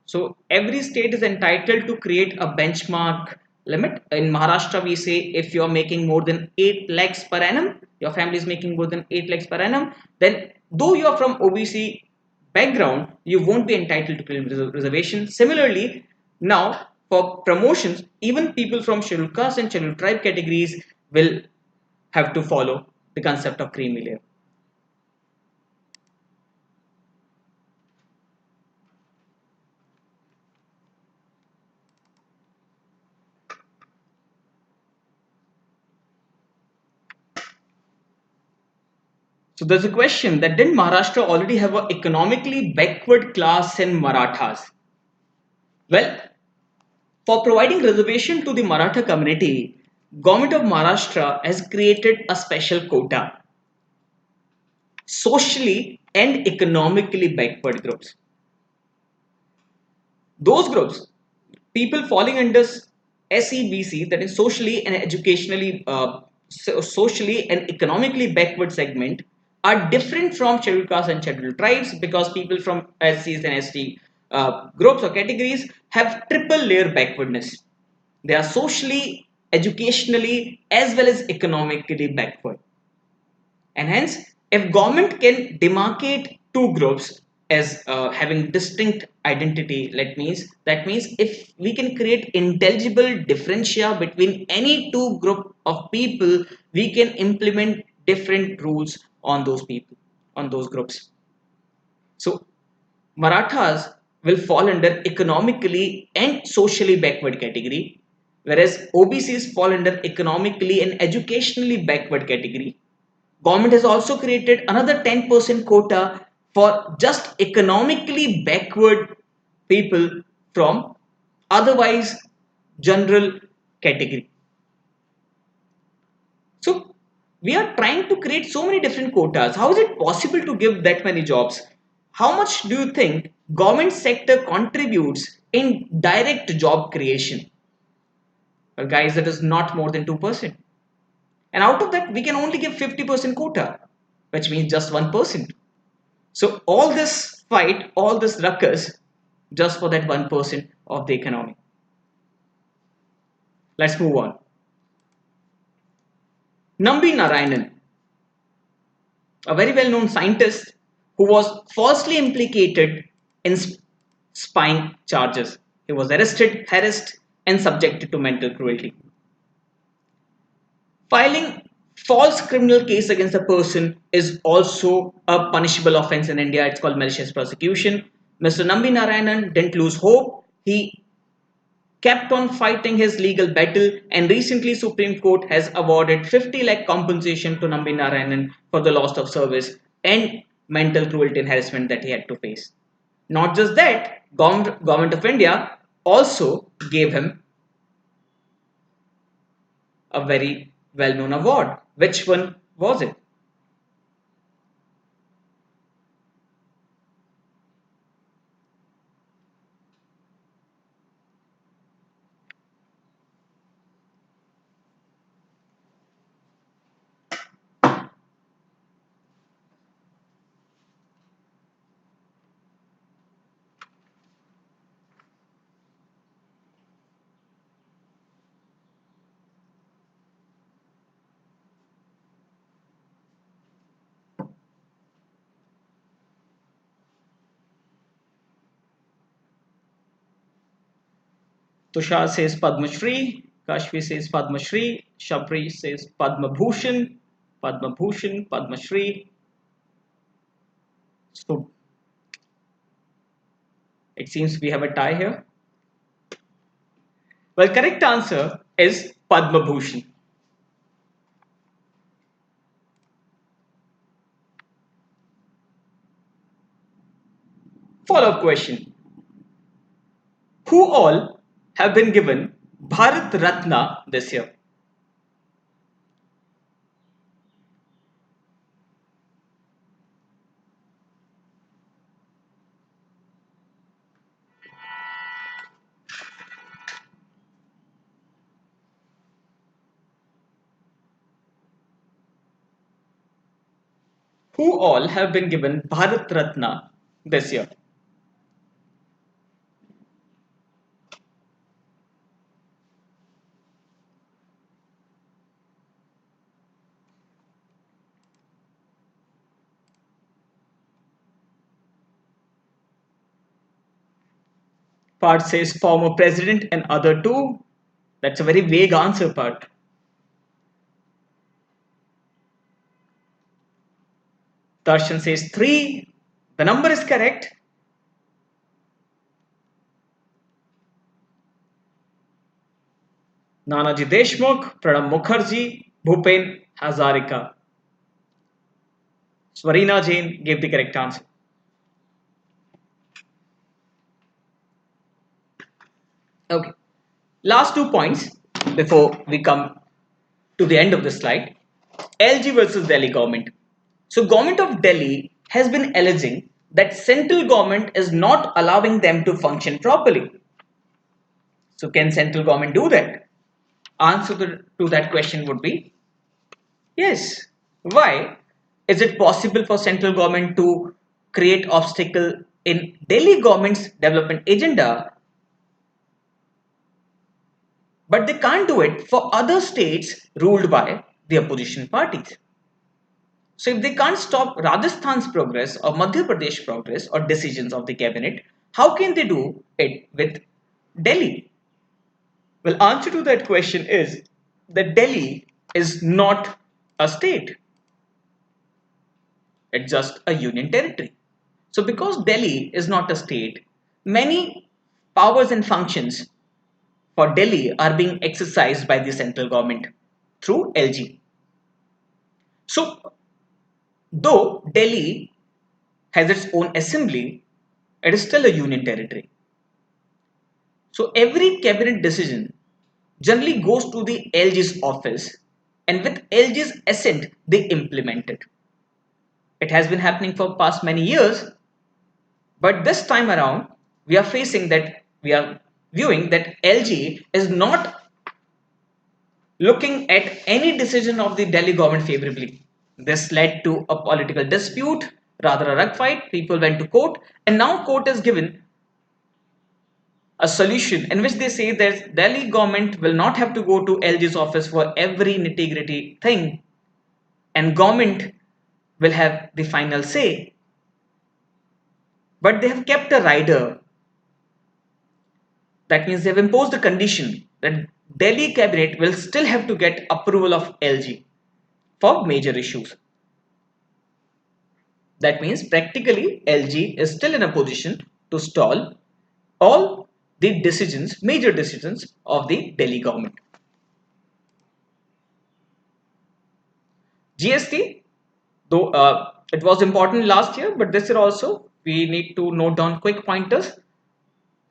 So every state is entitled to create a benchmark limit. In Maharashtra, we say if you are making more than 8 lakhs per annum, your family is making more than 8 lakhs per annum, then though you are from OBC background, you won't be entitled to claim reservation. Similarly, now for promotions, even people from scheduled caste and scheduled tribe categories will have to follow the concept of creamy layer. So there's a question that didn't Maharashtra already have an economically backward class in Marathas? Well, for providing reservation to the Maratha community, government of Maharashtra has created a special quota, socially and economically backward groups. Those groups, people falling under SEBC, that is socially and educationally, socially and economically backward segment, are different from scheduled castes and scheduled tribes because people from SCs and ST groups or categories have triple layer backwardness. They are socially, educationally, as well as economically backward. And hence, if government can demarcate two groups as having distinct identity, that means if we can create intelligible differentia between any two group of people, we can implement different rules on those people, on those groups. So Marathas will fall under economically and socially backward category, whereas OBCs fall under economically and educationally backward category. Government has also created another 10% quota for just economically backward people from otherwise general category. So we are trying to create so many different quotas. How is it possible to give that many jobs? How much do you think government sector contributes in direct job creation? Well, guys, that is not more than 2%. And out of that, we can only give 50% quota, which means just 1%. So all this fight, all this ruckus, just for that 1% of the economy. Let's move on. Nambi Narayanan, a very well-known scientist who was falsely implicated in spying charges. He was arrested, harassed, and subjected to mental cruelty. Filing false criminal case against a person is also a punishable offense in India. It's called malicious prosecution. Mr. Nambi Narayanan didn't lose hope. He kept on fighting his legal battle, and recently Supreme Court has awarded 50 lakh compensation to Nambi Narayanan for the loss of service and mental cruelty and harassment that he had to face. Not just that, government of India also gave him a very well-known award. Which one was it? Tushar says Padma Shri. Kashvi says Padma Shri. Shabri says Padma Bhushan. Padma Bhushan, Padma Shri. So it seems we have a tie here. Well, correct answer is Padma Bhushan. Follow up question. Who all have been given Bharat Ratna this year? Who all have been given Bharat Ratna this year? Part says former president and other two. That's a very vague answer, part. Darshan says three. The number is correct. Nanaji Deshmukh, Pranab Mukherjee, Bhupen Hazarika. Swarina Jain gave the correct answer. Okay. Last 2 points before we come to the end of the slide. LG versus Delhi government. So government of Delhi has been alleging that central government is not allowing them to function properly. So can central government do that? Answer to that question would be yes. Why? Is it possible for central government to create obstacle in Delhi government's development agenda, but they can't do it for other states ruled by the opposition parties? So if they can't stop Rajasthan's progress or Madhya Pradesh progress or decisions of the cabinet, how can they do it with Delhi? Well, answer to that question is that Delhi is not a state. It's just a union territory. So because Delhi is not a state, many powers and functions for Delhi are being exercised by the central government through LG. So though Delhi has its own assembly, it is still a union territory. So every cabinet decision generally goes to the LG's office, and with LG's assent they implement it. It has been happening for past many years, but this time around we are viewing that LG is not looking at any decision of the Delhi government favorably. This led to a political dispute, rather a rug fight. People went to court, and now court has given a solution in which they say that Delhi government will not have to go to LG's office for every nitty-gritty thing, and government will have the final say. But they have kept a rider. That means they have imposed a condition that Delhi cabinet will still have to get approval of LG for major issues. That means practically LG is still in a position to stall all the decisions, major decisions of the Delhi government. GST, though it was important last year, but this year also we need to note down quick pointers.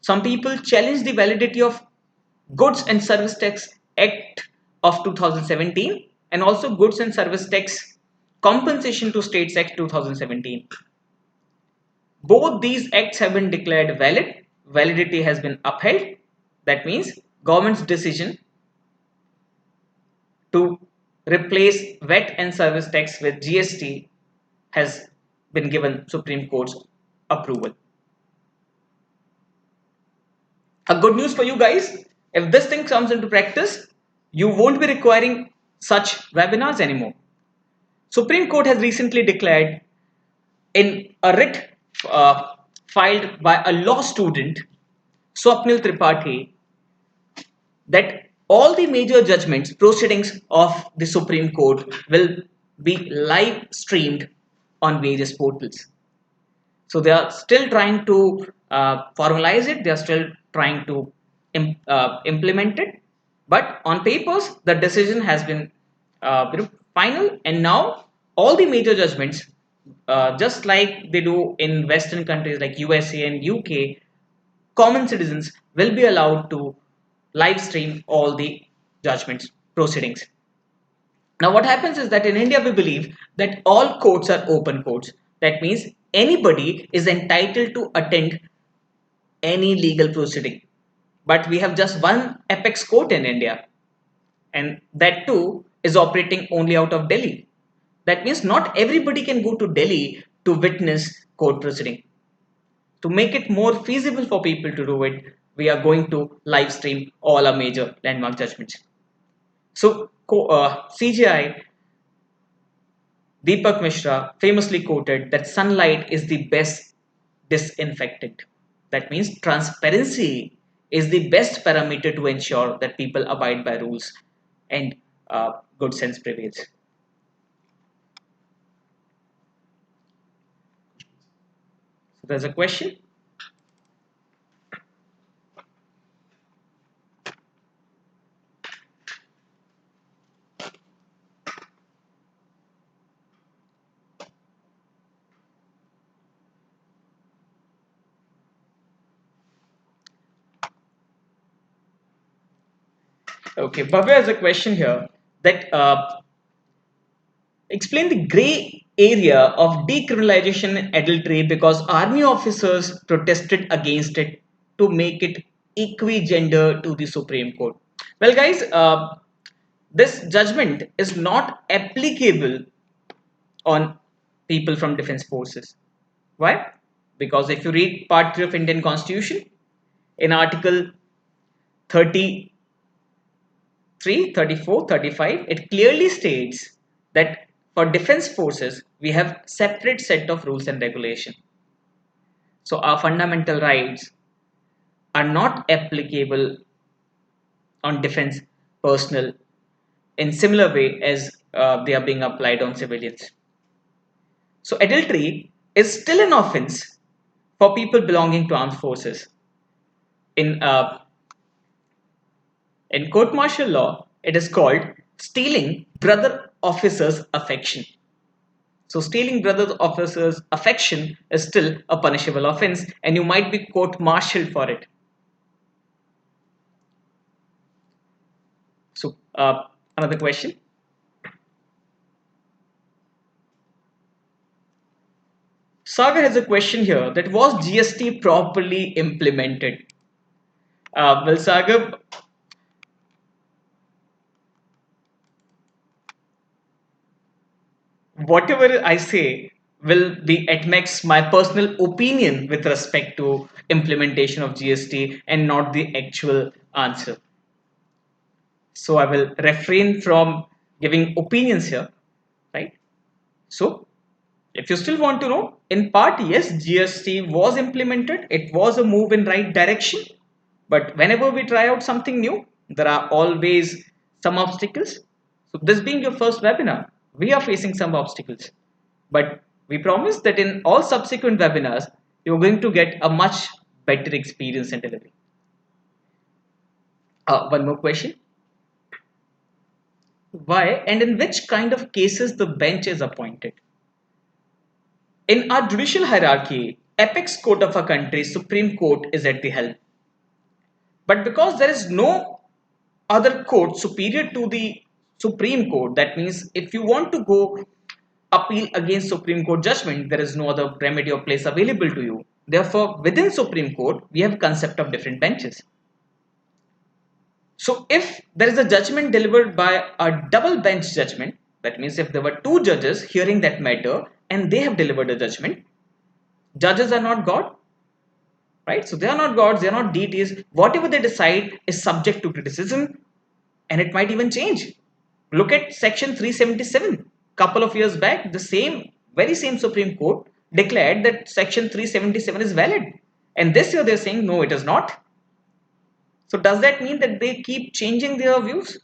Some people challenge the validity of Goods and Service Tax Act of 2017 and also Goods and Service Tax Compensation to States Act 2017. Both these acts have been declared valid. Validity has been upheld. That means government's decision to replace VAT and service tax with GST has been given Supreme Court's approval. A good news for you guys, if this thing comes into practice, you won't be requiring such webinars anymore. Supreme Court has recently declared in a writ filed by a law student, Swapnil Tripathi, that all the major judgments, proceedings of the Supreme Court will be live streamed on various portals. So they are still trying to formalize it, they are still trying to implement it, but on papers, the decision has been final, and now all the major judgments, just like they do in Western countries like USA and UK, common citizens will be allowed to live stream all the judgments proceedings. Now, what happens is that in India, we believe that all courts are open courts. That means anybody is entitled to attend any legal proceeding. But we have just one apex court in India, and that too is operating only out of Delhi. That means not everybody can go to Delhi to witness court proceeding. To make it more feasible for people to do it, we are going to live stream all our major landmark judgments. So, CGI Deepak Mishra famously quoted that sunlight is the best disinfectant. That means transparency is the best parameter to ensure that people abide by rules and good sense prevails. So there's a question. Okay, Bhavya has a question here that explain the gray area of decriminalization in adultery because army officers protested against it to make it equigender to the Supreme Court. Well, guys, this judgment is not applicable on people from defense forces. Why? Because if you read Part 3 of Indian Constitution, in Article 33, 34, 35, it clearly states that for defense forces, we have separate set of rules and regulation. So our fundamental rights are not applicable on defense personnel in similar way as they are being applied on civilians. So adultery is still an offense for people belonging to armed forces. In in court martial law, it is called stealing brother officer's affection. So stealing brother officer's affection is still a punishable offense, and you might be court-martialed for it. So another question. Sagar has a question here that was GST properly implemented? Well, Sagar, whatever I say will be at max my personal opinion with respect to implementation of GST and not the actual answer. So I will refrain from giving opinions here, right? So if you still want to know, in part, yes, GST was implemented. It was a move in right direction. But whenever we try out something new, there are always some obstacles. So this being your first webinar, we are facing some obstacles. But we promise that in all subsequent webinars, you're going to get a much better experience and delivery. One more question. Why and in which kind of cases the bench is appointed? In our judicial hierarchy, apex court of a country, Supreme Court, is at the helm. But because there is no other court superior to the Supreme Court, that means if you want to go appeal against Supreme Court judgment, there is no other remedy or place available to you. Therefore, within Supreme Court, we have concept of different benches. So if there is a judgment delivered by a double bench judgment, that means if there were two judges hearing that matter and they have delivered a judgment, judges are not God, right? So they are not gods, they are not deities. Whatever they decide is subject to criticism and it might even change. Look at section 377. Couple of years back, the very same Supreme Court declared that section 377 is valid. And this year they're saying, no, it is not. So does that mean that they keep changing their views?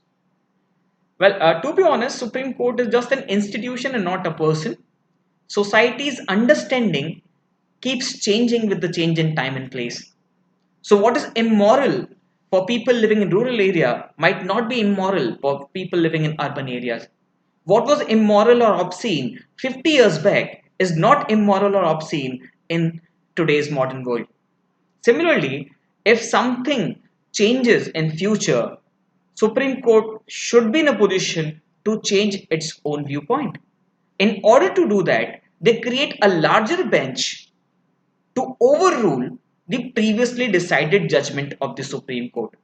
Well, to be honest, Supreme Court is just an institution and not a person. Society's understanding keeps changing with the change in time and place. So what is immoral for people living in rural area might not be immoral for people living in urban areas. What was immoral or obscene 50 years back is not immoral or obscene in today's modern world. Similarly, if something changes in future, Supreme Court should be in a position to change its own viewpoint. In order to do that, they create a larger bench to overrule the previously decided judgment of the Supreme Court.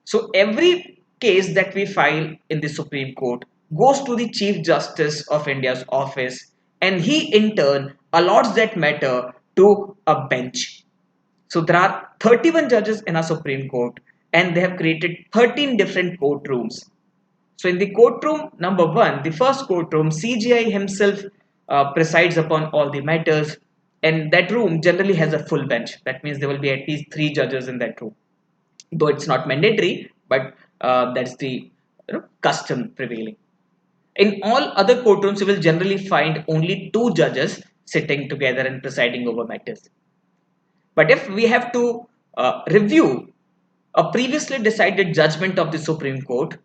So every case that we file in the Supreme Court goes to the Chief Justice of India's office, and he in turn allots that matter to a bench. So there are 31 judges in our Supreme Court, and they have created 13 different courtrooms. So in the courtroom number one, the first courtroom, CGI himself presides upon all the matters, and that room generally has a full bench. That means there will be at least three judges in that room, though it's not mandatory, but that's the custom prevailing. In all other courtrooms, you will generally find only two judges sitting together and presiding over matters. But if we have to review a previously decided judgment of the Supreme Court,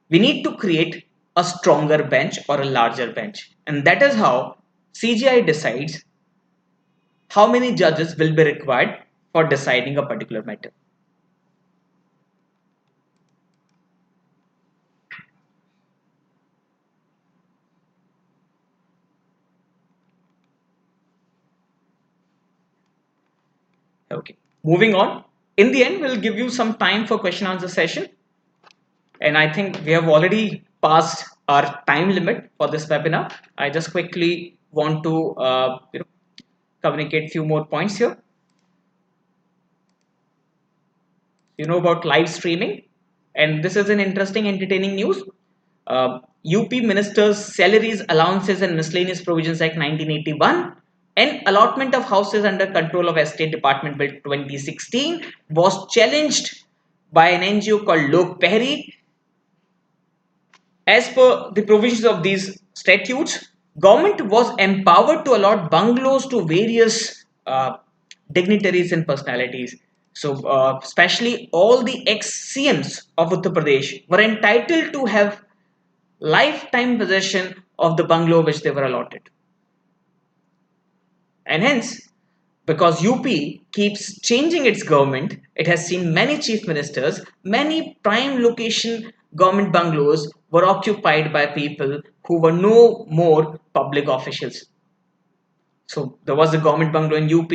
we need to create a stronger bench or a larger bench. And that is how CGI decides how many judges will be required for deciding a particular matter. Okay, moving on. In the end, we'll give you some time for question answer session. And I think we have already passed our time limit for this webinar. I just quickly want to communicate few more points here. You know about live streaming, and this is an interesting, entertaining news. UP ministers' salaries, allowances, and miscellaneous provisions Act 1981 and allotment of houses under control of Estate Department Bill 2016 was challenged by an NGO called Lok Pehri. As per the provisions of these statutes, government was empowered to allot bungalows to various dignitaries and personalities. So, especially all the ex-CMs of Uttar Pradesh were entitled to have lifetime possession of the bungalow which they were allotted. And hence, because UP keeps changing its government, it has seen many chief ministers, many prime location government bungalows were occupied by people who were no more public officials. So there was a government bungalow in UP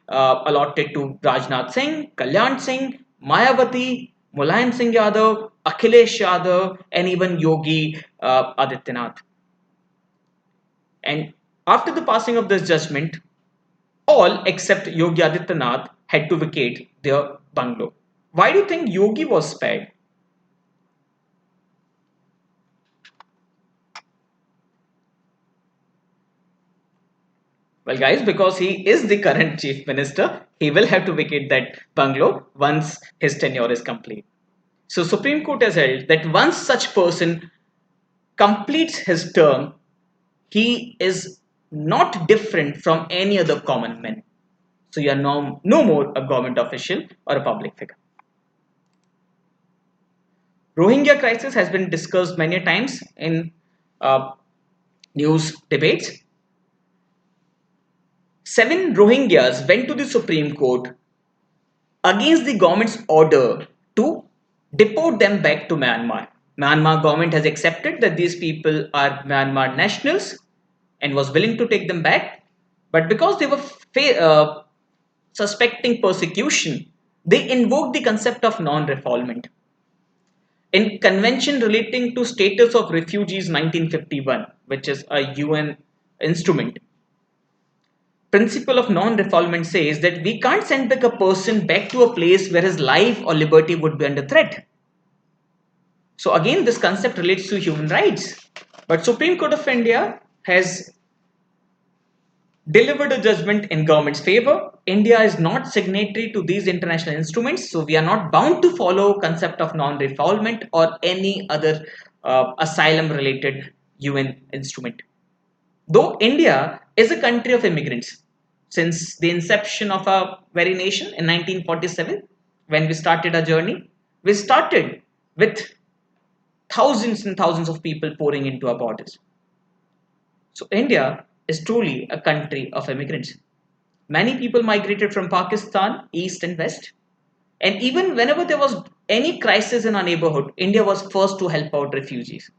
allotted to Rajnath Singh, Kalyan Singh, Mayawati, Mulayam Singh Yadav, Akhilesh Yadav, and even Yogi Adityanath. And after the passing of this judgment, all except Yogi Adityanath had to vacate their bungalow. Why do you think Yogi was spared? Well, guys, because he is the current chief minister, he will have to vacate that bungalow once his tenure is complete. So, Supreme Court has held that once such person completes his term, he is not different from any other common man. So, you are no more a government official or a public figure. Rohingya crisis has been discussed many times in news debates. 7 Rohingyas went to the Supreme Court against the government's order to deport them back to Myanmar. Myanmar government has accepted that these people are Myanmar nationals and was willing to take them back, but because they were suspecting persecution, they invoked the concept of non-refoulement. In Convention relating to status of refugees 1951, which is a UN instrument, principle of non-refoulement says that we can't send back a person back to a place where his life or liberty would be under threat. So again, this concept relates to human rights. But Supreme Court of India has delivered a judgment in government's favor. India is not signatory to these international instruments, so we are not bound to follow concept of non-refoulement or any other asylum-related UN instrument. Though India is a country of immigrants, since the inception of our very nation in 1947, when we started our journey, we started with thousands and thousands of people pouring into our borders. So India is truly a country of immigrants. Many people migrated from Pakistan, east and west. And even whenever there was any crisis in our neighborhood, India was first to help out refugees.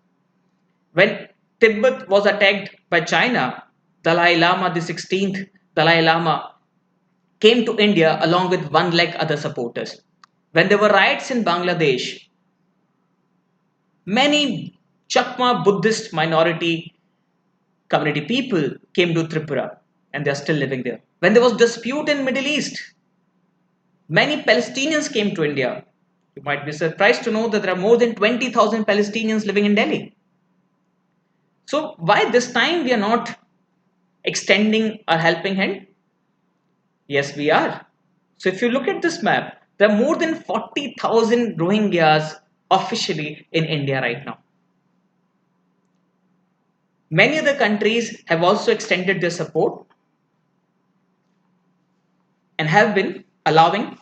When Tibet was attacked by China, Dalai Lama, the 16th Dalai Lama, came to India along with one lakh other supporters. When there were riots in Bangladesh, many Chakma Buddhist minority community people came to Tripura and they are still living there. When there was dispute in Middle East, many Palestinians came to India. You might be surprised to know that there are more than 20,000 Palestinians living in Delhi. So why this time we are not extending our helping hand? Yes, we are. So if you look at this map, there are more than 40,000 Rohingyas officially in India right now. Many other countries have also extended their support and have been allowing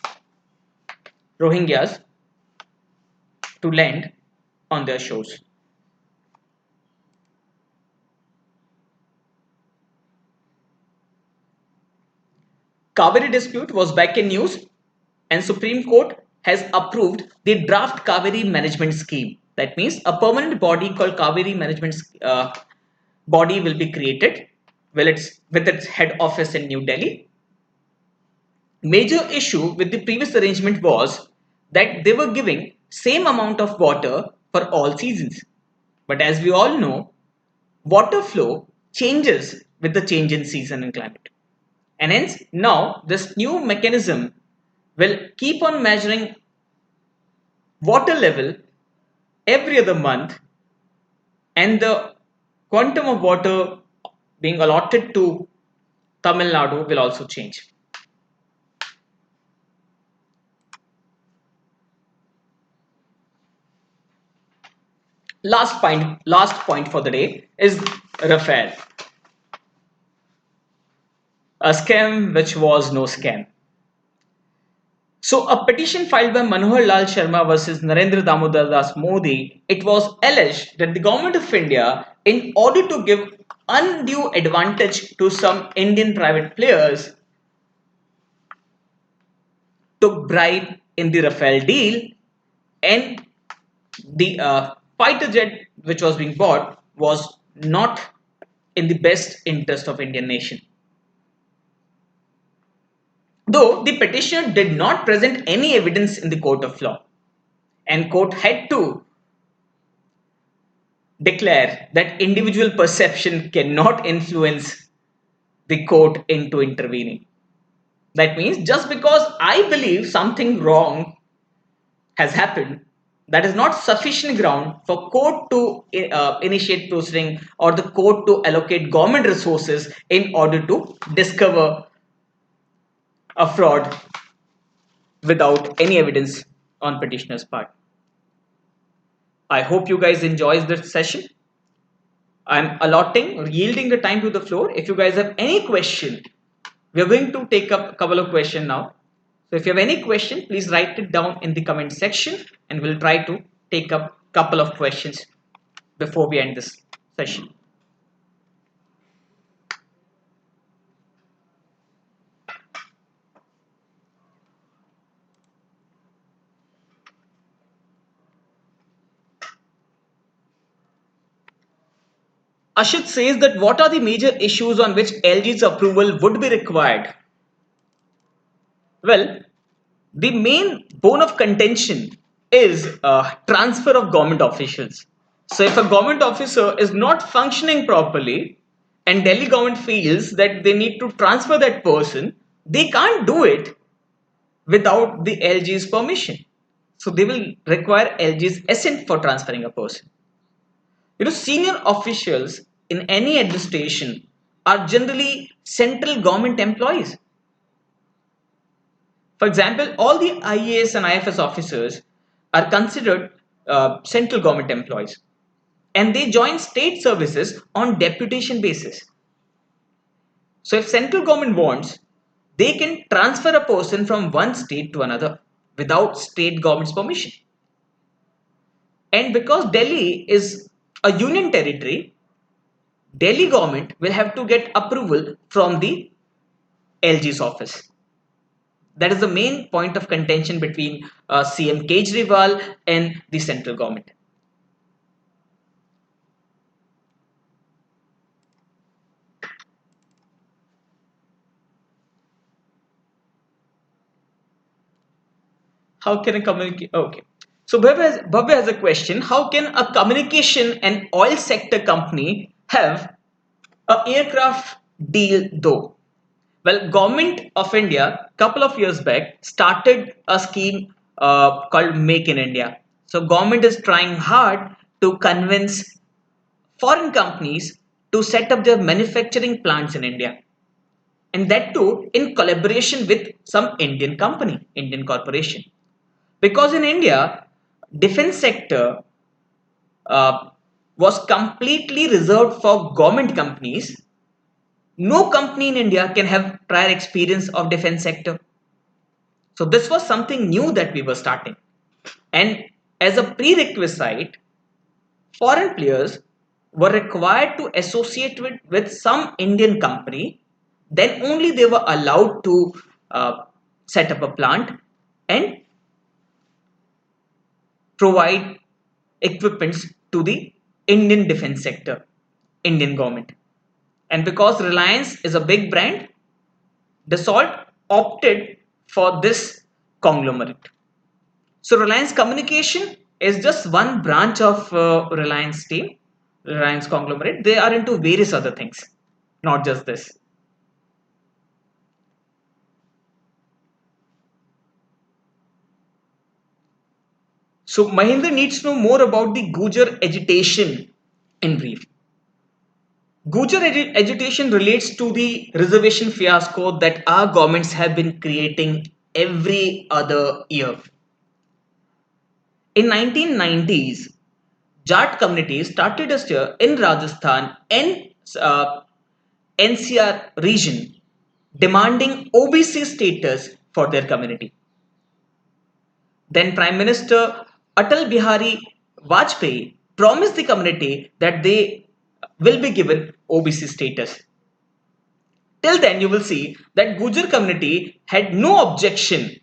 Rohingyas to land on their shores. Kaveri dispute was back in news and Supreme Court has approved the draft Kaveri management scheme. That means a permanent body called Kaveri management body will be created with its head office in New Delhi. Major issue with the previous arrangement was that they were giving same amount of water for all seasons. But as we all know, water flow changes with the change in season and climate. And hence now this new mechanism will keep on measuring water level every other month and the quantum of water being allotted to Tamil Nadu will also change. Last point for the day is Rafale, a scam which was no scam. So, a petition filed by Manohar Lal Sharma versus Narendra Damodar Das Modi, it was alleged that the government of India, in order to give undue advantage to some Indian private players, took bribe in the Rafale deal, and the fighter jet which was being bought was not in the best interest of Indian nation. Though the petitioner did not present any evidence in the court of law, and court had to declare that individual perception cannot influence the court into intervening. That means just because I believe something wrong has happened, that is not sufficient ground for court to initiate proceeding or the court to allocate government resources in order to discover a fraud without any evidence on petitioner's part. I hope you guys enjoy this session. I'm allotting or yielding the time to the floor. If you guys have any question, we are going to take up a couple of questions now. So if you have any question, please write it down in the comment section and we'll try to take up a couple of questions before we end this session. Ashit says that what are the major issues on which LG's approval would be required? Well, the main bone of contention is transfer of government officials. So if a government officer is not functioning properly and Delhi government feels that they need to transfer that person, they can't do it without the LG's permission. So they will require LG's assent for transferring a person. Senior officials in any administration are generally central government employees. For example, all the IAS and IFS officers are considered central government employees, and they join state services on deputation basis. So if central government wants, they can transfer a person from one state to another without state government's permission. And because Delhi is a union territory, Delhi government will have to get approval from the LG's office. That is the main point of contention between CM Kejriwal and the central government. How can a communicate? Okay. So Bhavya has a question. How can a communication and oil sector company have a aircraft deal though? Well, Government of India couple of years back started a scheme called Make in India. So government is trying hard to convince foreign companies to set up their manufacturing plants in India, and that too in collaboration with some Indian company, Indian corporation. Because in India, defense sector was completely reserved for government companies. No company in India can have prior experience of defense sector. So this was something new that we were starting. And as a prerequisite, foreign players were required to associate with some Indian company. Then only they were allowed to set up a plant and provide equipments to the Indian defense sector, Indian government. And because Reliance is a big brand, Dassault opted for this conglomerate. So Reliance Communication is just one branch of Reliance team, Reliance conglomerate. They are into various other things, not just this. So Mahinder needs to know more about the Gujar agitation in brief. Gujar agitation relates to the reservation fiasco that our governments have been creating every other year. In 1990s, Jat community started a stir in Rajasthan and NCR region demanding OBC status for their community. Then Prime Minister Atal Bihari Vajpayee promised the community that they will be given OBC status. Till then, you will see that Gujar community had no objection,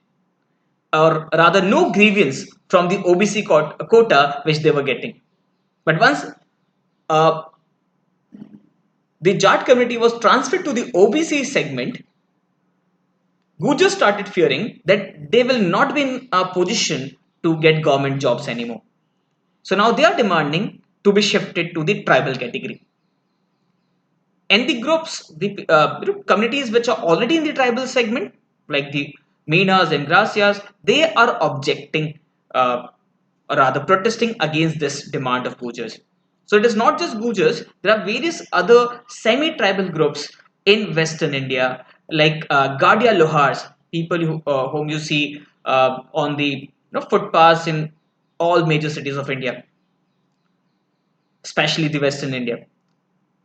or rather no grievance from the OBC quota which they were getting. But once uh, the Jat community was transferred to the OBC segment, Gujar started fearing that they will not be in a position to get government jobs anymore. So now they are demanding to be shifted to the tribal category. And the groups, the communities which are already in the tribal segment, like the Minas and Gracias, they are objecting, or rather protesting against this demand of Gujars. So it is not just Gujars, there are various other semi-tribal groups in Western India, like Gadia Lohars, people whom you see on the footpaths in all major cities of India, especially the Western India,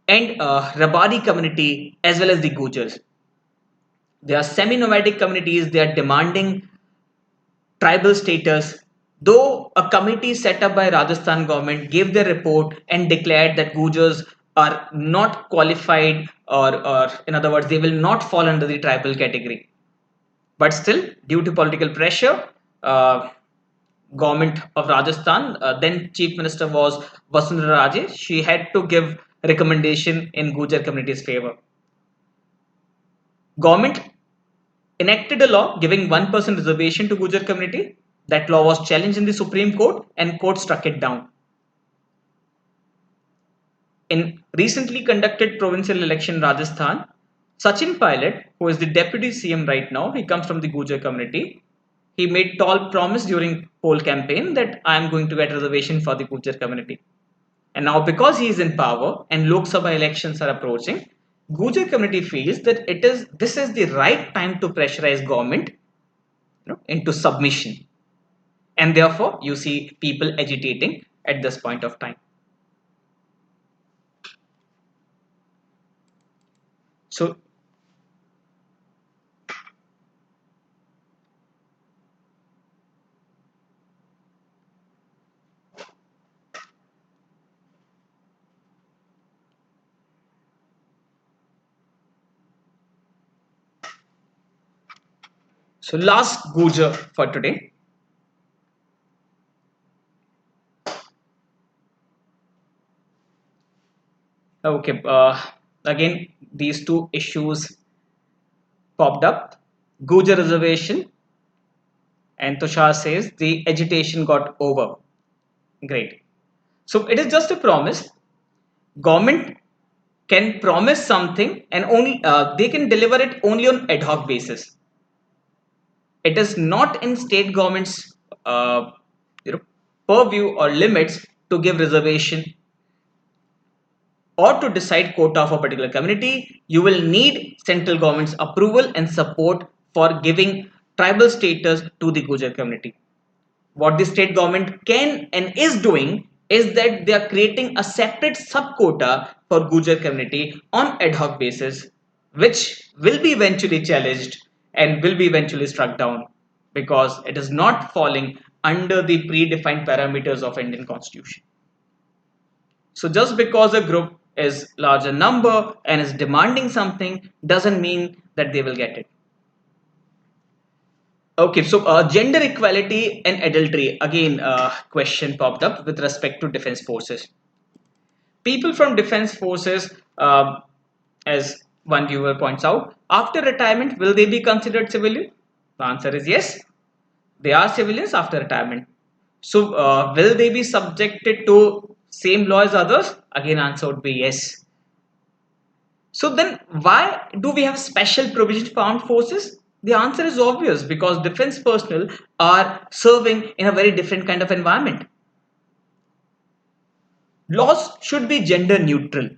and Rabari community as well as the Gujars. They are semi-nomadic communities. They are demanding tribal status. Though a committee set up by Rajasthan government gave their report and declared that Gujars are not qualified, or in other words, they will not fall under the tribal category. But still, due to political pressure, government of Rajasthan, then Chief Minister was Vasundhara Raje. She had to give recommendation in Gujar community's favor. Government enacted a law giving 1% reservation to Gujar community. That law was challenged in the Supreme Court and court struck it down. In recently conducted provincial election in Rajasthan, Sachin Pilot, who is the deputy CM right now, he comes from the Gujar community. He made tall promise during poll campaign that I am going to get reservation for the Gujar community. And now because he is in power and Lok Sabha elections are approaching, Gujar community feels that this is the right time to pressurize government, into submission, and therefore you see people agitating at this point of time. So last Gujar for today. Okay, again these two issues popped up. Gujar reservation, and Tushar says the agitation got over. Great. So it is just a promise. Government can promise something and only they can deliver it only on ad hoc basis. It is not in state government's you know, purview or limits to give reservation or to decide quota for a particular community. You will need central government's approval and support for giving tribal status to the Gujar community. What the state government can and is doing is that they are creating a separate sub quota for Gujar community on ad hoc basis, which will be eventually challenged and will be eventually struck down because it is not falling under the predefined parameters of Indian constitution. So just because a group is larger number and is demanding something doesn't mean that they will get it. Okay, so gender equality and adultery. Again, question popped up with respect to defense forces. People from defense forces, as one viewer points out, after retirement, will they be considered civilian? The answer is yes. They are civilians after retirement. So, will they be subjected to same law as others? Again, answer would be yes. So then why do we have special provision for armed forces? The answer is obvious because defense personnel are serving in a very different kind of environment. Laws should be gender neutral.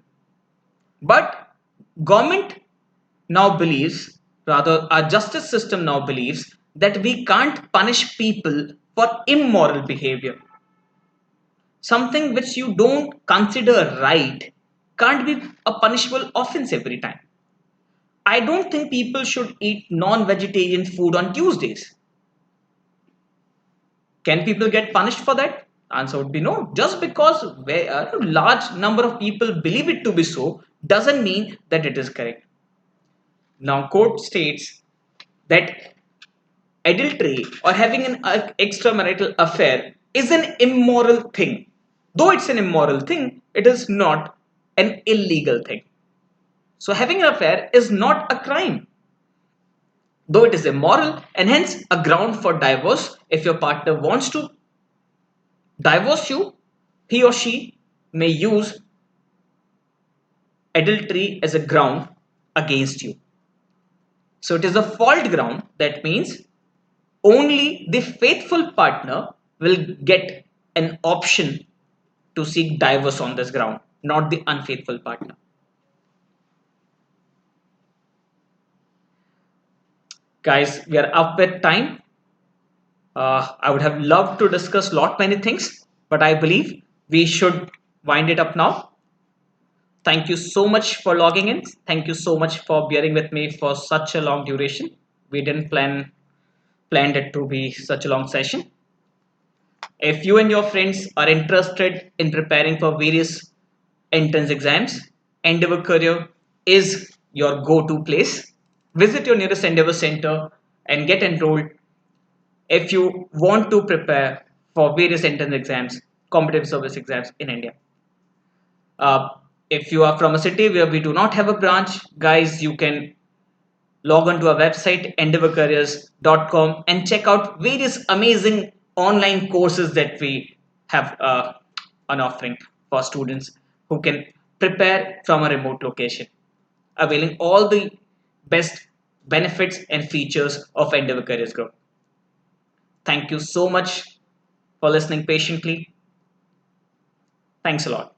But government now believes, rather our justice system now believes that we can't punish people for immoral behavior. Something which you don't consider right can't be a punishable offense every time. I don't think people should eat non-vegetarian food on Tuesdays. Can people get punished for that? Answer would be no. Just because a large number of people believe it to be so doesn't mean that it is correct. Now, court states that adultery or having an extramarital affair is an immoral thing. Though it's an immoral thing, it is not an illegal thing. So, having an affair is not a crime, though it is immoral and hence a ground for divorce. If your partner wants to divorce you, he or she may use adultery as a ground against you. So it is a fault ground. That means only the faithful partner will get an option to seek divorce on this ground, not the unfaithful partner. Guys, we are up with time. I would have loved to discuss lot many things, but I believe we should wind it up now. Thank you so much for logging in. Thank you so much for bearing with me for such a long duration. We didn't planned it to be such a long session. If you and your friends are interested in preparing for various entrance exams, Endeavor Career is your go-to place. Visit your nearest Endeavor Center and get enrolled if you want to prepare for various entrance exams, competitive service exams in India. Uh, if you are from a city where we do not have a branch, guys, you can log on to our website endeavorcareers.com and check out various amazing online courses that we have on offering for students who can prepare from a remote location, availing all the best benefits and features of Endeavor Careers Group. Thank you so much for listening patiently. Thanks a lot.